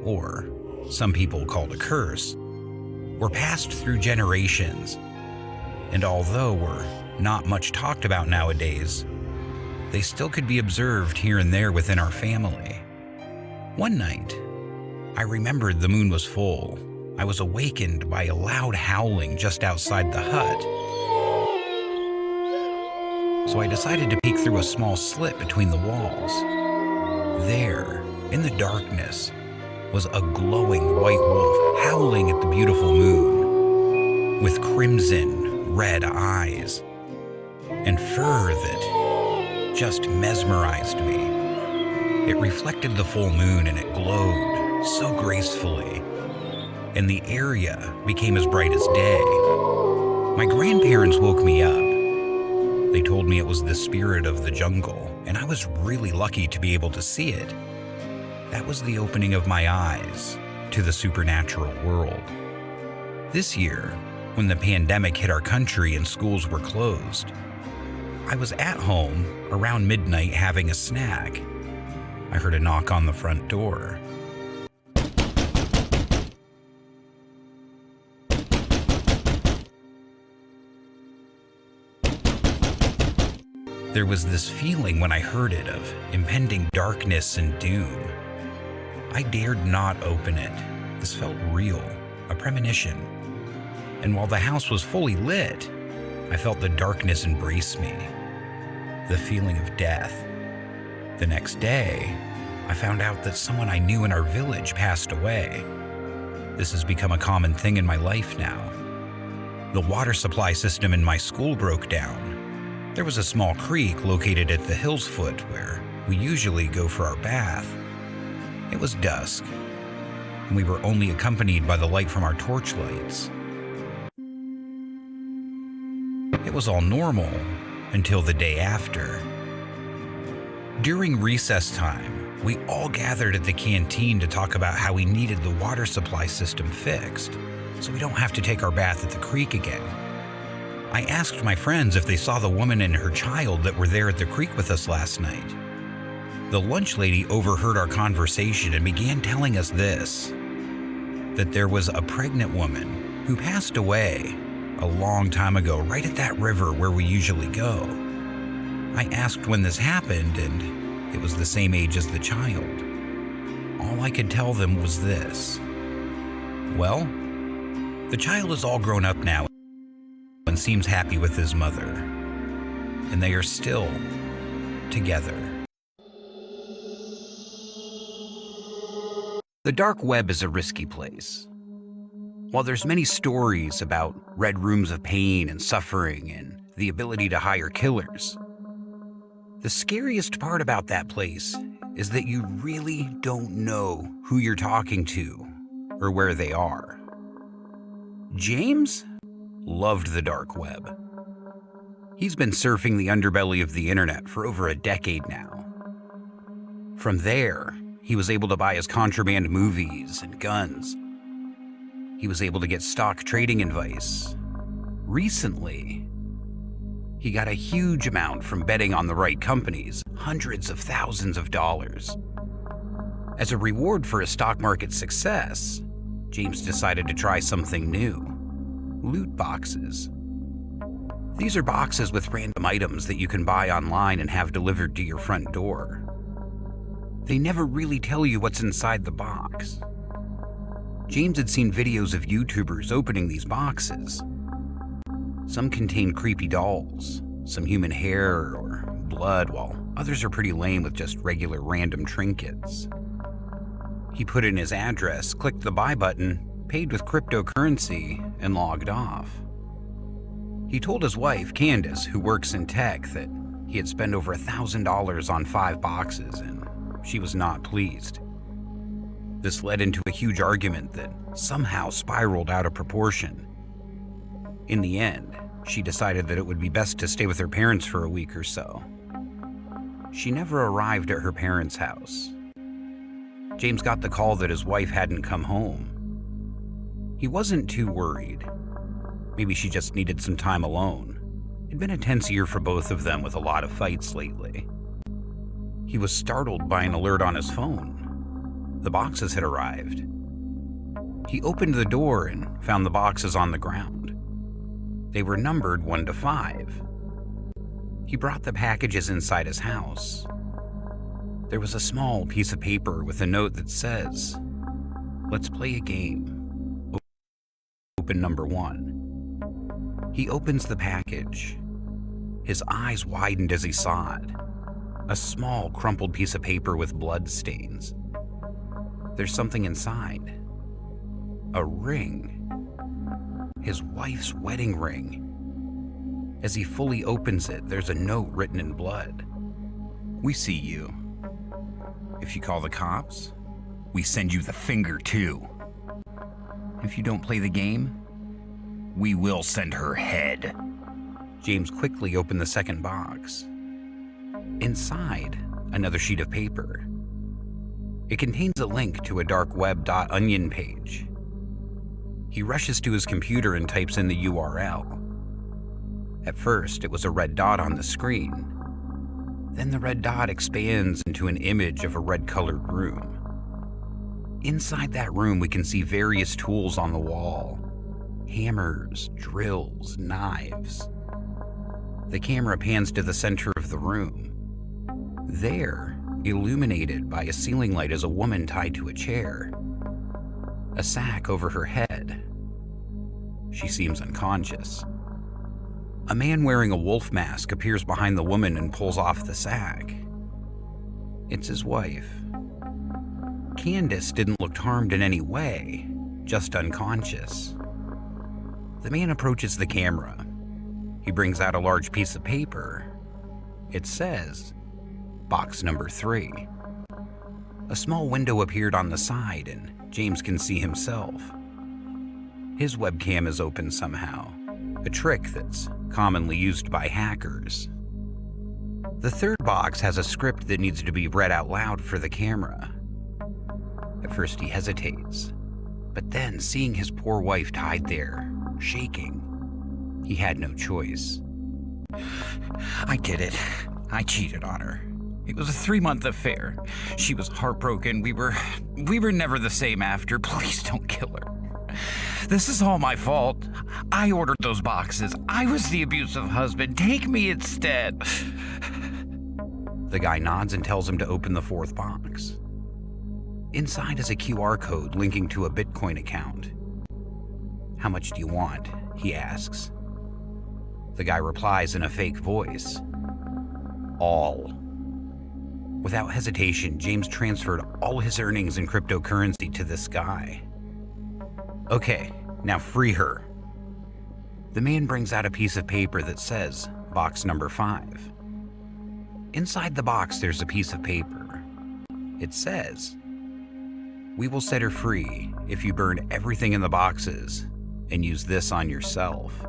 or some people called a curse, were passed through generations, and although were not much talked about nowadays, they still could be observed here and there within our family. One night, I remembered the moon was full. I was awakened by a loud howling just outside the hut. So I decided to peek through a small slit between the walls. There, in the darkness, was a glowing white wolf howling at the beautiful moon, with crimson red eyes and fur that just mesmerized me. It reflected the full moon and it glowed so gracefully, and the area became as bright as day. My grandparents woke me up. They told me it was the spirit of the jungle, and I was really lucky to be able to see it. That was the opening of my eyes to the supernatural world. This year, when the pandemic hit our country and schools were closed, I was at home around midnight having a snack. I heard a knock on the front door. There was this feeling when I heard it of impending darkness and doom. I dared not open it. This felt real, a premonition. And while the house was fully lit, I felt the darkness embrace me, the feeling of death. The next day, I found out that someone I knew in our village passed away. This has become a common thing in my life now. The water supply system in my school broke down. There was a small creek located at the hill's foot where we usually go for our bath. It was dusk, and we were only accompanied by the light from our torchlights. It was all normal until the day after. During recess time, we all gathered at the canteen to talk about how we needed the water supply system fixed, so we don't have to take our bath at the creek again. I asked my friends if they saw the woman and her child that were there at the creek with us last night. The lunch lady overheard our conversation and began telling us this, that there was a pregnant woman who passed away a long time ago right at that river where we usually go. I asked when this happened, and it was the same age as the child. All I could tell them was this. Well, the child is all grown up now and seems happy with his mother, and they are still together. The dark web is a risky place. While there's many stories about red rooms of pain and suffering and the ability to hire killers, the scariest part about that place is that you really don't know who you're talking to or where they are. James loved the dark web. He's been surfing the underbelly of the internet for over a decade now. From there, he was able to buy his contraband movies and guns. He was able to get stock trading advice. Recently, he got a huge amount from betting on the right companies, hundreds of thousands of dollars. As a reward for his stock market success, James decided to try something new: loot boxes. These are boxes with random items that you can buy online and have delivered to your front door. They never really tell you what's inside the box. James had seen videos of YouTubers opening these boxes. Some contain creepy dolls, some human hair or blood, while others are pretty lame with just regular random trinkets. He put in his address, clicked the buy button, paid with cryptocurrency, and logged off. He told his wife, Candace, who works in tech, that he had spent over $1,000 on 5 boxes, and she was not pleased. This led into a huge argument that somehow spiraled out of proportion. In the end, she decided that it would be best to stay with her parents for a week or so. She never arrived at her parents' house. James got the call that his wife hadn't come home. He wasn't too worried. Maybe she just needed some time alone. It'd been a tense year for both of them with a lot of fights lately. He was startled by an alert on his phone. The boxes had arrived. He opened the door and found the boxes on the ground. They were numbered 1 to 5. He brought the packages inside his house. There was a small piece of paper with a note that says, "Let's play a game. Open number 1. He opens the package. His eyes widened as he saw it. A small, crumpled piece of paper with blood stains. There's something inside. A ring. His wife's wedding ring. As he fully opens it, there's a note written in blood. "We see you. If you call the cops, we send you the finger too. If you don't play the game, we will send her head." James quickly opened the second box. Inside, another sheet of paper. It contains a link to a dark web.onion page. He rushes to his computer and types in the URL. At first, it was a red dot on the screen. Then the red dot expands into an image of a red-colored room. Inside that room, we can see various tools on the wall. Hammers, drills, knives. The camera pans to the center of the room. There, illuminated by a ceiling light, is a woman tied to a chair. A sack over her head. She seems unconscious. A man wearing a wolf mask appears behind the woman and pulls off the sack. It's his wife. Candace didn't look harmed in any way, just unconscious. The man approaches the camera. He brings out a large piece of paper. It says, "Box number 3. A small window appeared on the side and James can see himself. His webcam is open somehow, a trick that's commonly used by hackers. The third box has a script that needs to be read out loud for the camera. At first he hesitates, but then seeing his poor wife tied there, shaking, he had no choice. "I did it. I cheated on her. It was a 3-month affair. She was heartbroken. We were never the same after. Please don't kill her. This is all my fault. I ordered those boxes. I was the abusive husband. Take me instead." The guy nods and tells him to open the 4th box. Inside is a QR code linking to a Bitcoin account. "How much do you want?" he asks. The guy replies in a fake voice, "All." Without hesitation, James transferred all his earnings in cryptocurrency to this guy. "Okay, now free her." The man brings out a piece of paper that says, "Box number 5. Inside the box, there's a piece of paper. It says, "We will set her free if you burn everything in the boxes and use this on yourself."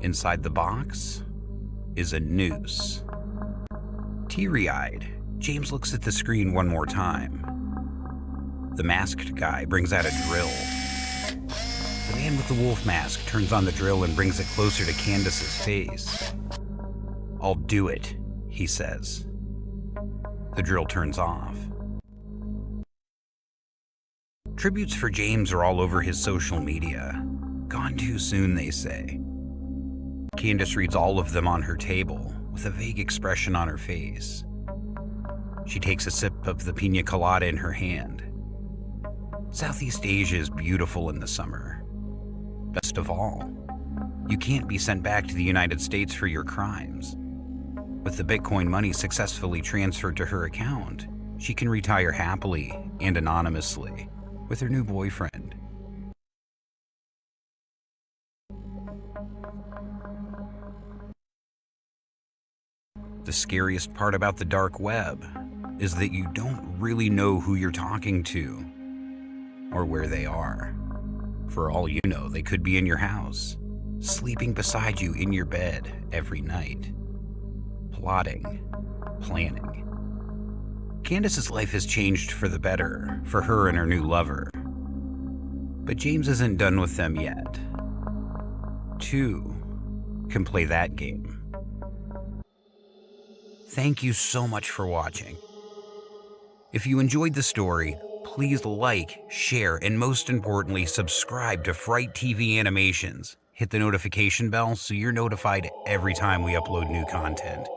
Inside the box is a noose. Teary-eyed, James looks at the screen one more time. The masked guy brings out a drill. The man with the wolf mask turns on the drill and brings it closer to Candace's face. "I'll do it," he says. The drill turns off. Tributes for James are all over his social media. Gone too soon, they say. Candace reads all of them on her table, with a vague expression on her face. She takes a sip of the pina colada in her hand. Southeast Asia is beautiful in the summer. Best of all, you can't be sent back to the United States for your crimes. With the Bitcoin money successfully transferred to her account, she can retire happily and anonymously with her new boyfriend. The scariest part about the dark web is that you don't really know who you're talking to or where they are. For all you know, they could be in your house, sleeping beside you in your bed every night, plotting, planning. Candace's life has changed for the better for her and her new lover. But James isn't done with them yet. Two can play that game. Thank you so much for watching. If you enjoyed the story, please like, share, and most importantly, subscribe to Fright TV Animations. Hit the notification bell so you're notified every time we upload new content.